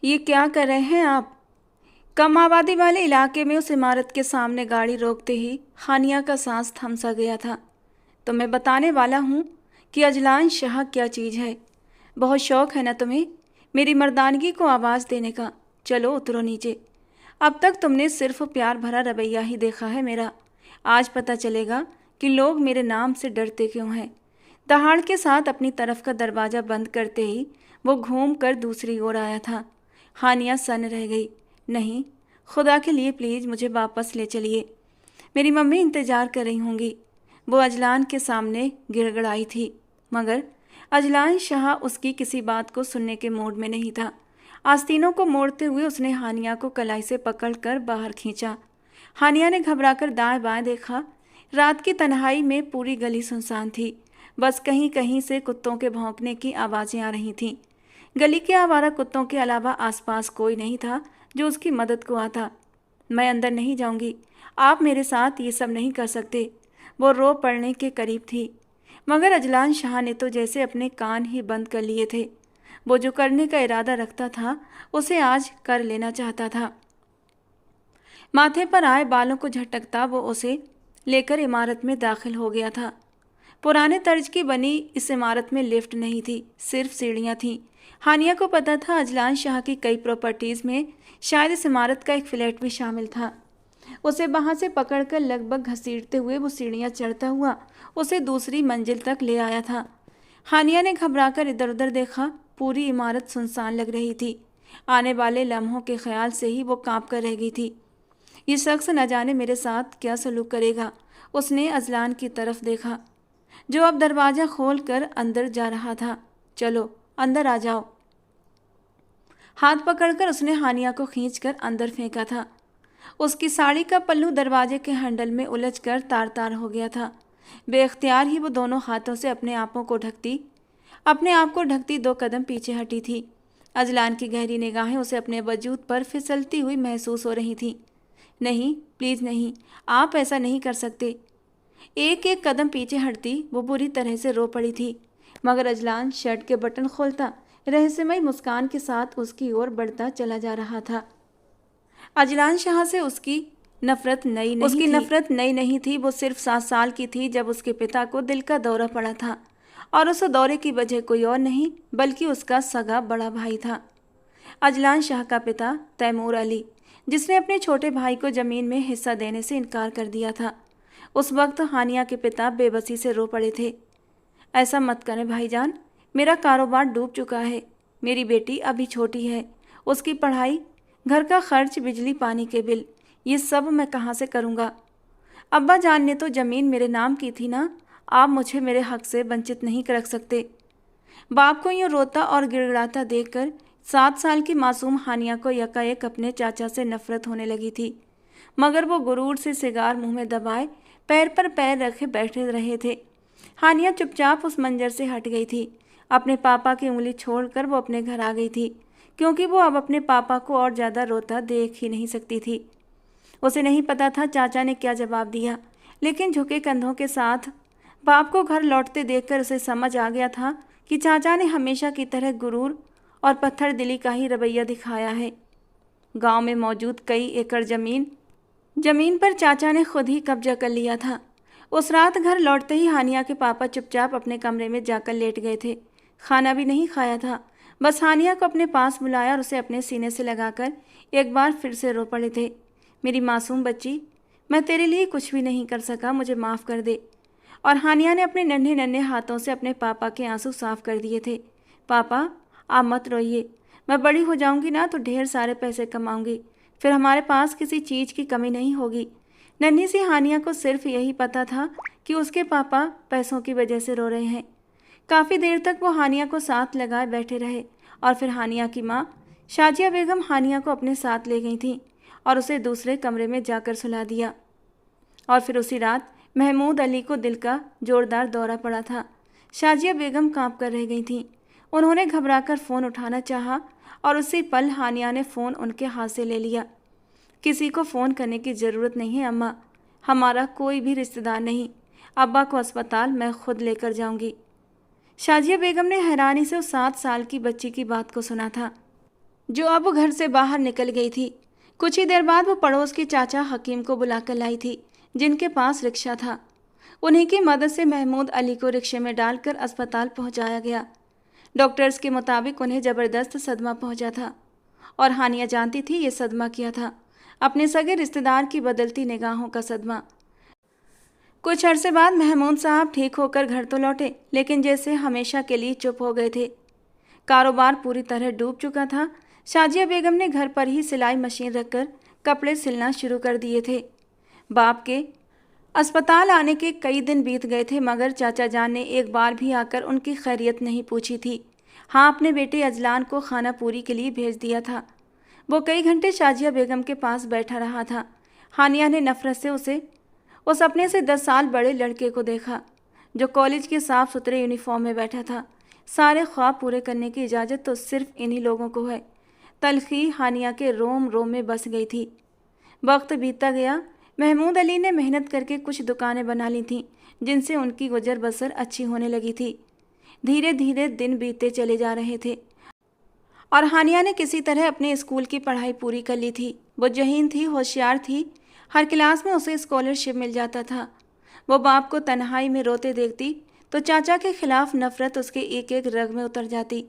ये क्या कर रहे हैं आप? कम आबादी वाले इलाके में उस इमारत के सामने गाड़ी रोकते ही हानिया का सांस थम सा गया था। तो मैं बताने वाला हूँ कि अजलान शाह क्या चीज़ है। बहुत शौक है ना तुम्हें मेरी मर्दानगी को आवाज़ देने का। चलो उतरो नीचे। अब तक तुमने सिर्फ प्यार भरा रवैया ही देखा है मेरा। आज पता चलेगा कि लोग मेरे नाम से डरते क्यों हैं। दहाड़ के साथ अपनी तरफ का दरवाज़ा बंद करते ही वो घूम कर दूसरी ओर आया था। हानिया सन्न रह गई। नहीं, खुदा के लिए प्लीज़ मुझे वापस ले चलिए। मेरी मम्मी इंतज़ार कर रही होंगी। वो अजलान के सामने गिड़गड़ाई थी, मगर अजलान शाह उसकी किसी बात को सुनने के मूड में नहीं था। आस्तीनों को मोड़ते हुए उसने हानिया को कलाई से पकड़कर बाहर खींचा। हानिया ने घबराकर दाएं बाएं देखा। रात की तन्हाई में पूरी गली सुनसान थी। बस कहीं कहीं से कुत्तों के भौंकने की आवाज़ें आ रही थीं। गली के आवारा कुत्तों के अलावा आसपास कोई नहीं था जो उसकी मदद को आता। मैं अंदर नहीं जाऊंगी, आप मेरे साथ ये सब नहीं कर सकते। वो रो पड़ने के करीब थी, मगर अजलान शाह ने तो जैसे अपने कान ही बंद कर लिए थे। वो जो करने का इरादा रखता था उसे आज कर लेना चाहता था। माथे पर आए बालों को झटकता वो उसे लेकर इमारत में दाखिल हो गया था। पुराने तर्ज की बनी इस इमारत में लिफ्ट नहीं थी, सिर्फ सीढ़ियाँ थीं। हानिया को पता था अजलान शाह की कई प्रॉपर्टीज़ में शायद इस इमारत का एक फ्लैट भी शामिल था। उसे वहाँ से पकड़कर लगभग घसीटते हुए वो सीढ़ियाँ चढ़ता हुआ उसे दूसरी मंजिल तक ले आया था। हानिया ने घबराकर इधर उधर देखा। पूरी इमारत सुनसान लग रही थी। आने वाले लम्हों के ख्याल से ही वो काँप कर रह गई थी। ये शख्स न जाने मेरे साथ क्या सलूक करेगा। उसने अजलान की तरफ देखा, जो अब दरवाज़ा खोल कर अंदर जा रहा था। चलो अंदर आ जाओ। हाथ पकड़कर उसने हानिया को खींचकर अंदर फेंका था। उसकी साड़ी का पल्लू दरवाजे के हैंडल में उलझकर तार तार हो गया था। बेख्तियार ही वो दोनों हाथों से अपने आप को ढकती 2 कदम पीछे हटी थी। अजलान की गहरी निगाहें उसे अपने वजूद पर फिसलती हुई महसूस हो रही थीं। नहीं, प्लीज़ नहीं, आप ऐसा नहीं कर सकते। एक एक कदम पीछे हटती वो बुरी तरह से रो पड़ी थी, मगर अजलान शर्ट के बटन खोलता रहस्यमयी मुस्कान के साथ उसकी ओर बढ़ता चला जा रहा था। अजलान शाह से उसकी नफरत नई नहीं थी। वो सिर्फ 7 साल की थी जब उसके पिता को दिल का दौरा पड़ा था, और उस दौरे की वजह कोई और नहीं बल्कि उसका सगा बड़ा भाई था। अजलान शाह का पिता तैमूर अली, जिसने अपने छोटे भाई को ज़मीन में हिस्सा देने से इनकार कर दिया था। उस वक्त हानिया के पिता बेबसी से रो पड़े थे। ऐसा मत करें भाईजान, मेरा कारोबार डूब चुका है। मेरी बेटी अभी छोटी है, उसकी पढ़ाई, घर का खर्च, बिजली पानी के बिल, ये सब मैं कहाँ से करूँगा। अब्बा जान ने तो ज़मीन मेरे नाम की थी ना, आप मुझे मेरे हक से वंचित नहीं रख सकते। बाप को यूँ रोता और गिड़गिड़ाता देखकर 7 साल की मासूम हानिया को यकायक अपने चाचा से नफरत होने लगी थी, मगर वो गुरूर से सिगार मुंह में दबाए पैर पर पैर रखे बैठे रहे थे। हानिया चुपचाप उस मंजर से हट गई थी। अपने पापा की उंगली छोड़कर वो अपने घर आ गई थी, क्योंकि वो अब अपने पापा को और ज़्यादा रोता देख ही नहीं सकती थी। उसे नहीं पता था चाचा ने क्या जवाब दिया, लेकिन झुके कंधों के साथ बाप को घर लौटते देखकर उसे समझ आ गया था कि चाचा ने हमेशा की तरह गुरूर और पत्थर दिली का ही रवैया दिखाया है। गांव में मौजूद कई एकड़ जमीन पर चाचा ने खुद ही कब्जा कर लिया था। उस रात घर लौटते ही हानिया के पापा चुपचाप अपने कमरे में जाकर लेट गए थे। खाना भी नहीं खाया था, बस हानिया को अपने पास बुलाया और उसे अपने सीने से लगाकर एक बार फिर से रो पड़े थे। मेरी मासूम बच्ची, मैं तेरे लिए कुछ भी नहीं कर सका, मुझे माफ़ कर दे। और हानिया ने अपने नन्हे नन्हे हाथों से अपने पापा के आंसू साफ कर दिए थे। पापा, आप मत रोइए, मैं बड़ी हो जाऊंगी ना तो ढेर सारे पैसे कमाऊंगी, फिर हमारे पास किसी चीज़ की कमी नहीं होगी। नन्ही सी हानिया को सिर्फ यही पता था कि उसके पापा पैसों की वजह से रो रहे हैं। काफ़ी देर तक वो हानिया को साथ लगाए बैठे रहे, और फिर हानिया की माँ शाजिया बेगम हानिया को अपने साथ ले गई थी और उसे दूसरे कमरे में जाकर सुला दिया। और फिर उसी रात महमूद अली को दिल का जोरदार दौरा पड़ा था। शाजिया बेगम काँप कर रह गई थीं। उन्होंने घबराकर फ़ोन उठाना चाहा और उसी पल हानिया ने फ़ोन उनके हाथ से ले लिया। किसी को फ़ोन करने की ज़रूरत नहीं है अम्मा, हमारा कोई भी रिश्तेदार नहीं। अब्बा को अस्पताल मैं खुद लेकर जाऊंगी। शाजिया बेगम ने हैरानी से उस 7 साल की बच्ची की बात को सुना था, जो अब घर से बाहर निकल गई थी। कुछ ही देर बाद वो पड़ोस के चाचा हकीम को बुलाकर लाई थी, जिनके पास रिक्शा था। उन्हीं की मदद से महमूद अली को रिक्शे में डालकर अस्पताल पहुंचाया गया। डॉक्टर्स के मुताबिक उन्हें ज़बरदस्त सदमा पहुंचा था और हानिया जानती थी ये सदमा क्या था, अपने सगे रिश्तेदार की बदलती निगाहों का सदमा। कुछ अरसे बाद महमूद साहब ठीक होकर घर तो लौटे, लेकिन जैसे हमेशा के लिए चुप हो गए थे। कारोबार पूरी तरह डूब चुका था। शाजिया बेगम ने घर पर ही सिलाई मशीन रखकर कपड़े सिलना शुरू कर दिए थे। बाप के अस्पताल आने के कई दिन बीत गए थे, मगर चाचा जान ने एक बार भी आकर उनकी खैरियत नहीं पूछी थी। हाँ, अपने बेटे अजलान को खाना पूरी के लिए भेज दिया था। वो कई घंटे शाजिया बेगम के पास बैठा रहा था। हानिया ने नफरत से उस अपने से 10 साल बड़े लड़के को देखा, जो कॉलेज के साफ सुथरे यूनिफॉर्म में बैठा था। सारे ख्वाब पूरे करने की इजाज़त तो सिर्फ इन्हीं लोगों को है। तलखी हानिया के रोम रोम में बस गई थी। वक्त बीतता गया। महमूद अली ने मेहनत करके कुछ दुकानें बना ली थीं, जिनसे उनकी गुजर बसर अच्छी होने लगी थी। धीरे धीरे दिन बीतते चले जा रहे थे और हानिया ने किसी तरह अपने स्कूल की पढ़ाई पूरी कर ली थी। वो जहीन थी, होशियार थी। हर क्लास में उसे स्कॉलरशिप मिल जाता था। वो बाप को तन्हाई में रोते देखती तो चाचा के खिलाफ नफरत उसके एक एक रग में उतर जाती।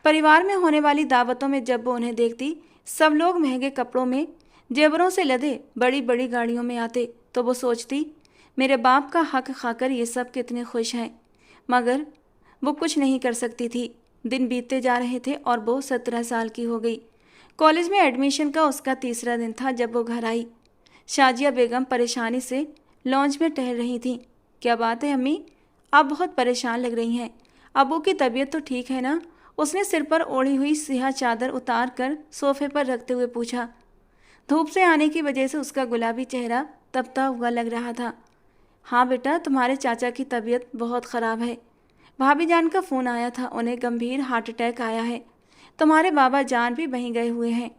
परिवार में होने वाली दावतों में जब वो उन्हें देखती, सब लोग महंगे कपड़ों में, जेवरों से लदे बड़ी बड़ी गाड़ियों में आते, तो वो सोचती, मेरे बाप का हक खाकर ये सब कितने खुश हैं। मगर वो कुछ नहीं कर सकती थी। दिन बीतते जा रहे थे और वो 17 साल की हो गई। कॉलेज में एडमिशन का उसका तीसरा दिन था जब वो घर आई। शाजिया बेगम परेशानी से लॉन्च में टहल रही थी। क्या बात है अम्मी, आप बहुत परेशान लग रही हैं। अबू की तबीयत तो ठीक है ना? उसने सिर पर ओढ़ी हुई सियाह चादर उतार कर सोफे पर रखते हुए पूछा। धूप से आने की वजह से उसका गुलाबी चेहरा तपता हुआ लग रहा था। हाँ बेटा, तुम्हारे चाचा की तबीयत बहुत ख़राब है। भाभी जान का फ़ोन आया था, उन्हें गंभीर हार्ट अटैक आया है। तुम्हारे बाबा जान भी वहीं गए हुए हैं।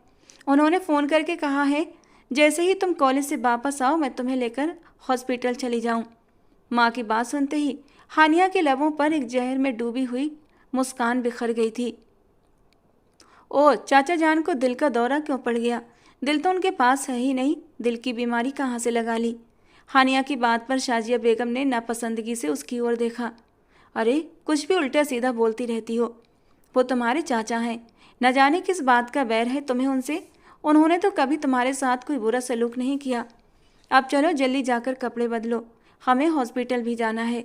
उन्होंने फ़ोन करके कहा है, जैसे ही तुम कॉलेज से वापस आओ मैं तुम्हें लेकर हॉस्पिटल चली जाऊँ। माँ की बात सुनते ही हानिया के लबों पर एक जहर में डूबी हुई मुस्कान बिखर गई थी। ओह, चाचा जान को दिल का दौरा क्यों पड़ गया? दिल तो उनके पास है ही नहीं, दिल की बीमारी कहाँ से लगा ली? हानिया की बात पर शाजिया बेगम ने नापसंदगी से उसकी ओर देखा। अरे, कुछ भी उल्टा सीधा बोलती रहती हो। वो तुम्हारे चाचा हैं, न जाने किस बात का बैर है तुम्हें उनसे। उन्होंने तो कभी तुम्हारे साथ कोई बुरा सलूक नहीं किया। अब चलो जल्दी जाकर कपड़े बदलो, हमें हॉस्पिटल भी जाना है।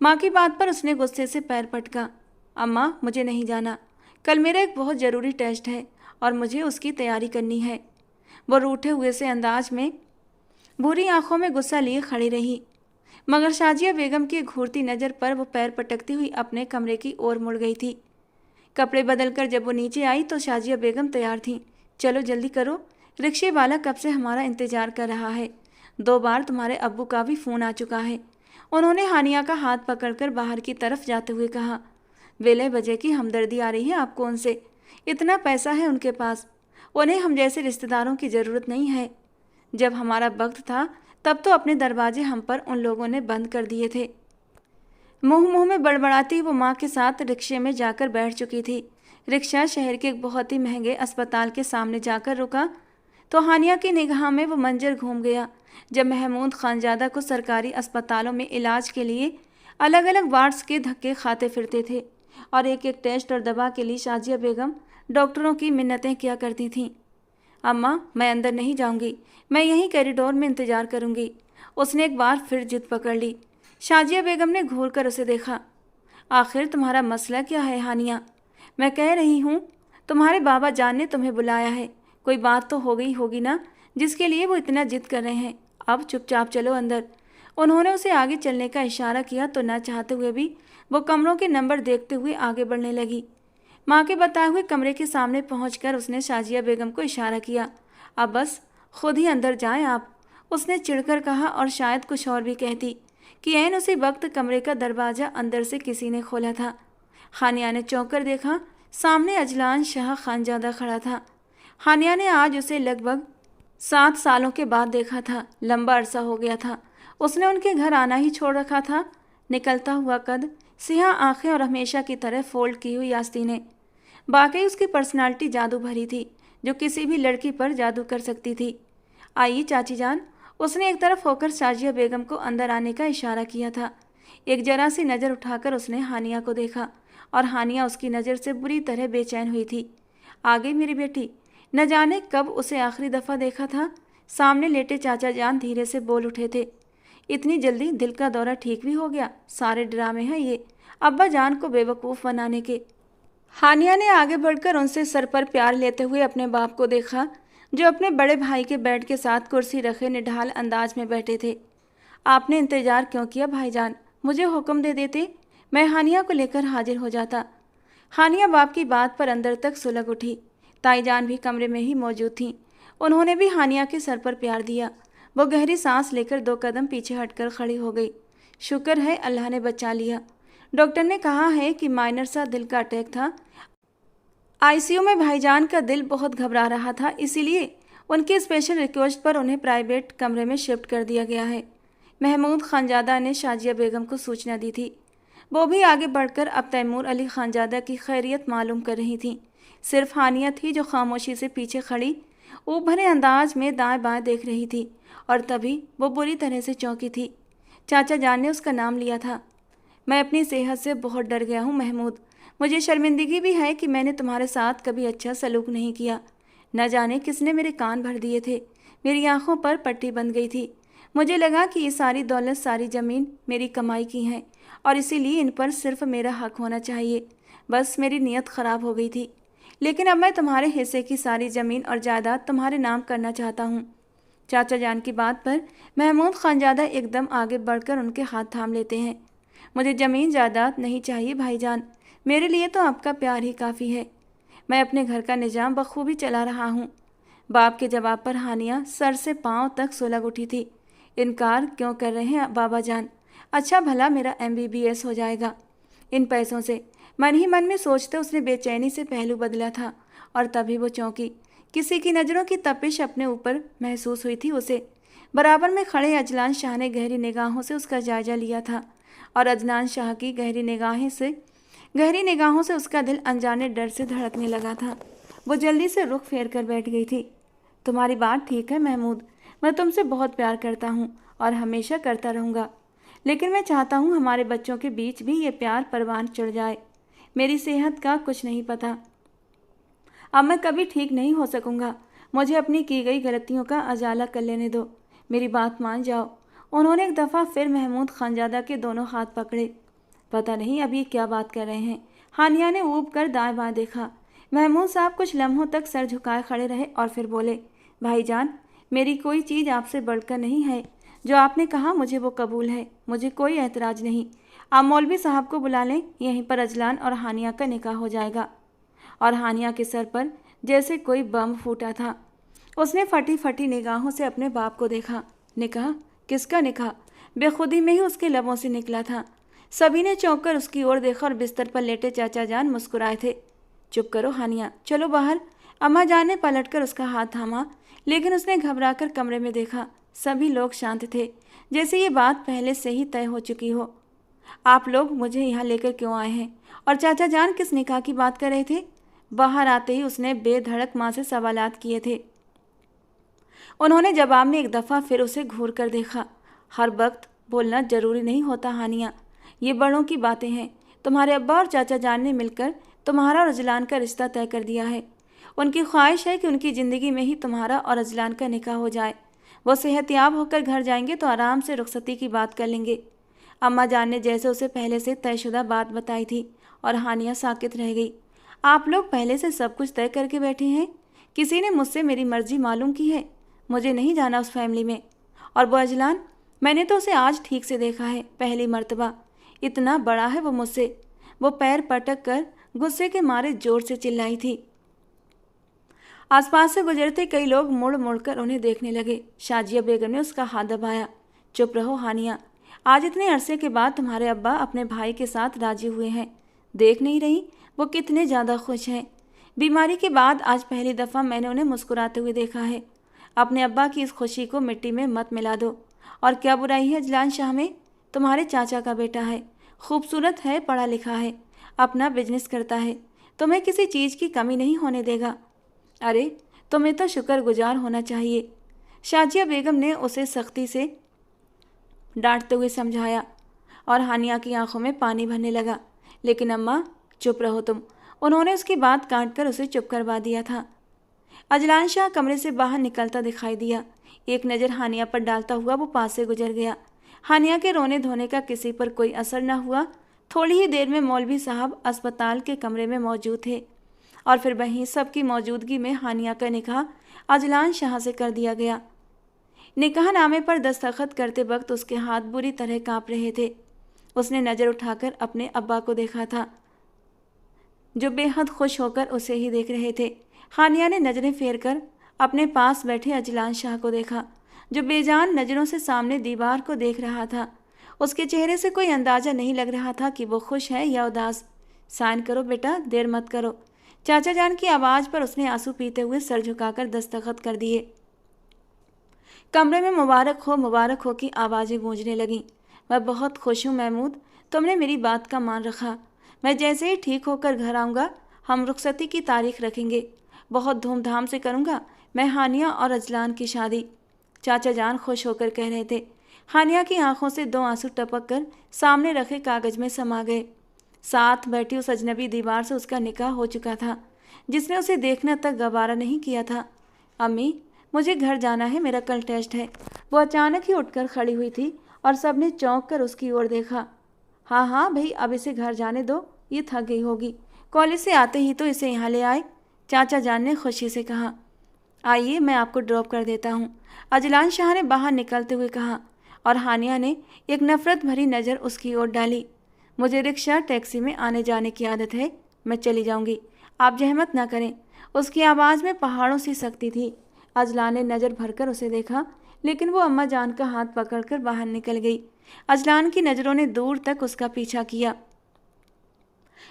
माँ की बात पर उसने गुस्से से पैर पटका। अम्मा, मुझे नहीं जाना। कल मेरा एक बहुत ज़रूरी टेस्ट है और मुझे उसकी तैयारी करनी है। वो रूठे हुए से अंदाज में बुरी आंखों में गुस्सा लिए खड़ी रही, मगर शाजिया बेगम की घूरती नज़र पर वो पैर पटकती हुई अपने कमरे की ओर मुड़ गई थी। कपड़े बदलकर जब वो नीचे आई तो शाजिया बेगम तैयार थी। चलो जल्दी करो, रिक्शे वाला कब से हमारा इंतज़ार कर रहा है। 2 बार तुम्हारे अब्बू का भी फ़ोन आ चुका है। उन्होंने हानिया का हाथ पकड़कर बाहर की तरफ जाते हुए कहा। वेले बजे की हमदर्दी आ रही है आपको उनसे। इतना पैसा है उनके पास, उन्हें हम जैसे रिश्तेदारों की ज़रूरत नहीं है। जब हमारा वक्त था तब तो अपने दरवाजे हम पर उन लोगों ने बंद कर दिए थे। मुँह मुँह में बड़बड़ाती वो माँ के साथ रिक्शे में जाकर बैठ चुकी थी। रिक्शा शहर के एक बहुत ही महंगे अस्पताल के सामने जाकर रुका तो हानिया की निगाह में वो मंजर घूम गया जब महमूद खानजादा को सरकारी अस्पतालों में इलाज के लिए अलग अलग वार्ड्स के धक्के खाते फिरते थे और एक एक टेस्ट और दवा के लिए शाजिया बेगम डॉक्टरों की मिन्नतें किया करती थीं। अम्मा, मैं अंदर नहीं जाऊंगी, मैं यहीं कॉरिडोर में इंतज़ार करूंगी। उसने एक बार फिर जिद पकड़ ली। शाजिया बेगम ने घूर कर उसे देखा। आखिर तुम्हारा मसला क्या है हानिया? मैं कह रही हूँ, तुम्हारे बाबा जान ने तुम्हें बुलाया है। कोई बात तो हो गई होगी ना, जिसके लिए वो इतना जिद कर रहे हैं। अब चुपचाप चलो अंदर। उन्होंने उसे आगे चलने का इशारा किया तो न चाहते हुए भी वो कमरों के नंबर देखते हुए आगे बढ़ने लगी। माँ के बताए हुए कमरे के सामने पहुंचकर उसने शाजिया बेगम को इशारा किया। अब बस खुद ही अंदर जाएं आप, उसने चिढ़कर कहा और शायद कुछ और भी कहती कि ऐन उसी वक्त कमरे का दरवाज़ा अंदर से किसी ने खोला था। हानिया ने चौंक कर देखा, सामने अजलान शाह खानजादा खड़ा था। हानिया ने आज उसे लगभग 7 सालों के बाद देखा था। लंबा अरसा हो गया था उसने उनके घर आना ही छोड़ रखा था। निकलता हुआ कद, सियाह आंखें और हमेशा की तरह फोल्ड की हुई आस्तीनें। वाकई उसकी पर्सनालिटी जादू भरी थी, जो किसी भी लड़की पर जादू कर सकती थी। आइए चाची जान, उसने एक तरफ होकर शाजिया बेगम को अंदर आने का इशारा किया था। एक जरा सी नज़र उठाकर उसने हानिया को देखा और हानिया उसकी नज़र से बुरी तरह बेचैन हुई थी। आ गई मेरी बेटी। न जाने कब उसे आखिरी दफ़ा देखा था। सामने लेटे चाचा जान धीरे से बोल उठे थे। इतनी जल्दी दिल का दौरा ठीक भी हो गया? सारे ड्रामे हैं ये अब्बा जान को बेवकूफ़ बनाने के। हानिया ने आगे बढ़कर उनसे सर पर प्यार लेते हुए अपने बाप को देखा, जो अपने बड़े भाई के बेड के साथ कुर्सी रखे निढाल अंदाज में बैठे थे। आपने इंतजार क्यों किया भाईजान? मुझे हुक्म दे देते, मैं हानिया को लेकर हाजिर हो जाता। हानिया बाप की बात पर अंदर तक सुलग उठी। ताईजान भी कमरे में ही मौजूद थीं। उन्होंने भी हानिया के सर पर प्यार दिया। वो गहरी सांस लेकर 2 कदम पीछे हटकर खड़ी हो गई। शुक्र है अल्लाह ने बचा लिया। डॉक्टर ने कहा है कि माइनर सा दिल का अटैक था। आईसीयू में भाईजान का दिल बहुत घबरा रहा था, इसीलिए उनकी स्पेशल रिक्वेस्ट पर उन्हें प्राइवेट कमरे में शिफ्ट कर दिया गया है। महमूद खानजादा ने शाजिया बेगम को सूचना दी थी। वो भी आगे बढ़कर अब तैमूर अली खानजादा की खैरियत मालूम कर रही थी। सिर्फ हानिया थी जो खामोशी से पीछे खड़ी ऊब भरे अंदाज में दाएं बाएं देख रही थी, और तभी वो बुरी तरह से चौंकी थी। चाचा जान ने उसका नाम लिया था। मैं अपनी सेहत से बहुत डर गया हूँ महमूद। मुझे शर्मिंदगी भी है कि मैंने तुम्हारे साथ कभी अच्छा सलूक नहीं किया। न जाने किसने मेरे कान भर दिए थे। मेरी आंखों पर पट्टी बंध गई थी। मुझे लगा कि ये सारी दौलत, सारी ज़मीन मेरी कमाई की हैं और इसीलिए इन पर सिर्फ मेरा हक होना चाहिए। बस मेरी नीयत ख़राब हो गई थी। लेकिन अब मैं तुम्हारे हिस्से की सारी ज़मीन और जायदाद तुम्हारे नाम करना चाहता हूँ। चाचा जान की बात पर महमूद खानजादा एकदम आगे बढ़कर उनके हाथ थाम लेते हैं। मुझे ज़मीन जायदाद नहीं चाहिए भाईजान, मेरे लिए तो आपका प्यार ही काफ़ी है। मैं अपने घर का निज़ाम बखूबी चला रहा हूँ। बाप के जवाब पर हानिया सर से पाँव तक सुलग उठी थी। इनकार क्यों कर रहे हैं बाबा जान? अच्छा भला मेरा MBBS हो जाएगा इन पैसों से। मन ही मन में सोचते उसने बेचैनी से पहलू बदला था, और तभी वो चौंकी। किसी की नज़रों की तपिश अपने ऊपर महसूस हुई थी उसे। बराबर में खड़े अजलान शाह ने गहरी निगाहों से उसका जायजा लिया था, और अजलान शाह की गहरी निगाहों से उसका दिल अनजाने डर से धड़कने लगा था। वो जल्दी से रुख फेर कर बैठ गई थी। तुम्हारी बात ठीक है महमूद, मैं तुमसे बहुत प्यार करता हूँ और हमेशा करता रहूँगा। लेकिन मैं चाहता हूँ हमारे बच्चों के बीच भी ये प्यार परवान चढ़ जाए। मेरी सेहत का कुछ नहीं पता, अब मैं कभी ठीक नहीं हो सकूँगा। मुझे अपनी की गई गलतियों का अजाला कर लेने दो। मेरी बात मान जाओ। उन्होंने एक दफ़ा फिर महमूद खानजादा के दोनों हाथ पकड़े। पता नहीं अब ये क्या बात कर रहे हैं। हानिया ने ऊब कर दाएं बाएं देखा। महमूद साहब कुछ लम्हों तक सर झुकाए खड़े रहे और फिर बोले, भाईजान, मेरी कोई चीज़ आपसे बढ़कर नहीं है। जो आपने कहा मुझे वो कबूल है। मुझे कोई एतराज़ नहीं। आप मौलवी साहब को बुला लें, यहीं पर अजलान और हानिया का निकाह हो जाएगा। और हानिया के सर पर जैसे कोई बम फूटा था। उसने फटी फटी निगाहों से अपने बाप को देखा। निकाह? किसका निकाह? बेखुदी में ही उसके लबों से निकला था। सभी ने चौंक कर उसकी ओर देखा और बिस्तर पर लेटे चाचा जान मुस्कुराए थे। चुप करो हानिया, चलो बाहर। अम्मा जान ने पलटकर उसका हाथ थामा, लेकिन उसने घबराकर कमरे में देखा। सभी लोग शांत थे, जैसे ये बात पहले से ही तय हो चुकी हो। आप लोग मुझे यहाँ लेकर क्यों आए हैं? और चाचा जान किस निकाह की बात कर रहे थे? बाहर आते ही उसने बेधड़क माँ से सवालात किए थे। उन्होंने जवाब में एक दफ़ा फिर उसे घूर कर देखा। हर वक्त बोलना ज़रूरी नहीं होता हानिया, ये बड़ों की बातें हैं। तुम्हारे अब्बा और चाचा जान ने मिलकर तुम्हारा और अजलान का रिश्ता तय कर दिया है। उनकी ख्वाहिश है कि उनकी ज़िंदगी में ही तुम्हारा और अजलान का निकाह हो जाए। वो सेहतयाब होकर घर जाएंगे तो आराम से रुखसती की बात कर लेंगे। अम्मा जान ने जैसे उसे पहले से तयशुदा बात बताई थी, और हानिया साकित रह गई। आप लोग पहले से सब कुछ तय करके बैठे हैं? किसी ने मुझसे मेरी मर्जी मालूम की है? मुझे नहीं जाना उस फैमिली में। और वो अजलान, मैंने तो उसे आज ठीक से देखा है, पहली मर्तबा। इतना बड़ा है वो मुझसे। वो पैर पटक कर गुस्से के मारे जोर से चिल्लाई थी। आसपास से गुजरते कई लोग मुड़ मुड़ कर उन्हें देखने लगे। शाजिया बेगम ने उसका हाथ दबाया। चुप रहो हानिया, आज इतने अरसे के बाद तुम्हारे अब्बा अपने भाई के साथ राजी हुए हैं। देख नहीं रही वो कितने ज़्यादा खुश हैं। बीमारी के बाद आज पहली दफ़ा मैंने उन्हें मुस्कुराते हुए देखा है। अपने अब्बा की इस खुशी को मिट्टी में मत मिला दो। और क्या बुराई है अजलान शाह में? तुम्हारे चाचा का बेटा है, खूबसूरत है, पढ़ा लिखा है, अपना बिजनेस करता है। तुम्हें किसी चीज़ की कमी नहीं होने देगा। अरे, तुम्हें तो शुक्रगुजार होना चाहिए। शाजिया बेगम ने उसे सख्ती से डांटते हुए समझाया और हानिया की आंखों में पानी भरने लगा। लेकिन अम्मा, चुप रहो तुम। उन्होंने उसकी बात काट कर उसे चुप करवा दिया था। अजलान शाह कमरे से बाहर निकलता दिखाई दिया। एक नज़र हानिया पर डालता हुआ वो पास से गुजर गया। हानिया के रोने धोने का किसी पर कोई असर न हुआ। थोड़ी ही देर में मौलवी साहब अस्पताल के कमरे में मौजूद थे और फिर वहीं सबकी मौजूदगी में हानिया का निकाह अजलान शाह से कर दिया गया। निकाहनामे पर दस्तखत करते वक्त उसके हाथ बुरी तरह कांप रहे थे। उसने नज़र उठाकर अपने अब्बा को देखा था, जो बेहद खुश होकर उसे ही देख रहे थे। हानिया ने नज़रें फेर कर अपने पास बैठे अजलान शाह को देखा, जो बेजान नज़रों से सामने दीवार को देख रहा था। उसके चेहरे से कोई अंदाज़ा नहीं लग रहा था कि वो खुश है या उदास। साइन करो बेटा, देर मत करो। चाचा जान की आवाज़ पर उसने आंसू पीते हुए सर झुकाकर दस्तखत कर दिए। कमरे में मुबारक हो की आवाज़ें गूंजने लगीं। मैं बहुत खुश हूँ महमूद, तुमने मेरी बात का मान रखा। मैं जैसे ही ठीक होकर घर आऊँगा हम रुखसती की तारीख रखेंगे। बहुत धूमधाम से करूँगा मैं हानिया और अजलान की शादी। चाचा जान खुश होकर कह रहे थे। हानिया की आंखों से 2 आंसू टपक कर सामने रखे कागज़ में समा गए। साथ बैठी उस अजनबी दीवार से उसका निकाह हो चुका था, जिसने उसे देखना तक गवारा नहीं किया था। अम्मी, मुझे घर जाना है, मेरा कल टेस्ट है। वो अचानक ही उठकर खड़ी हुई थी और सबने चौंक कर उसकी ओर देखा। हाँ हाँ भाई, अब इसे घर जाने दो, ये थक गई होगी। कॉलेज से आते ही तो इसे यहाँ ले आए, चाचा जान ने खुशी से कहा। आइए, मैं आपको ड्रॉप कर देता हूँ, अजलान शाह ने बाहर निकलते हुए कहा और हानिया ने एक नफ़रत भरी नज़र उसकी ओर डाली। मुझे रिक्शा टैक्सी में आने जाने की आदत है, मैं चली जाऊँगी, आप जहमत ना करें। उसकी आवाज़ में पहाड़ों सी सख्ती थी। अजलान ने नज़र भरकर उसे देखा, लेकिन वो अम्मा जान का हाथ पकड़कर बाहर निकल गई। अजलान की नज़रों ने दूर तक उसका पीछा किया।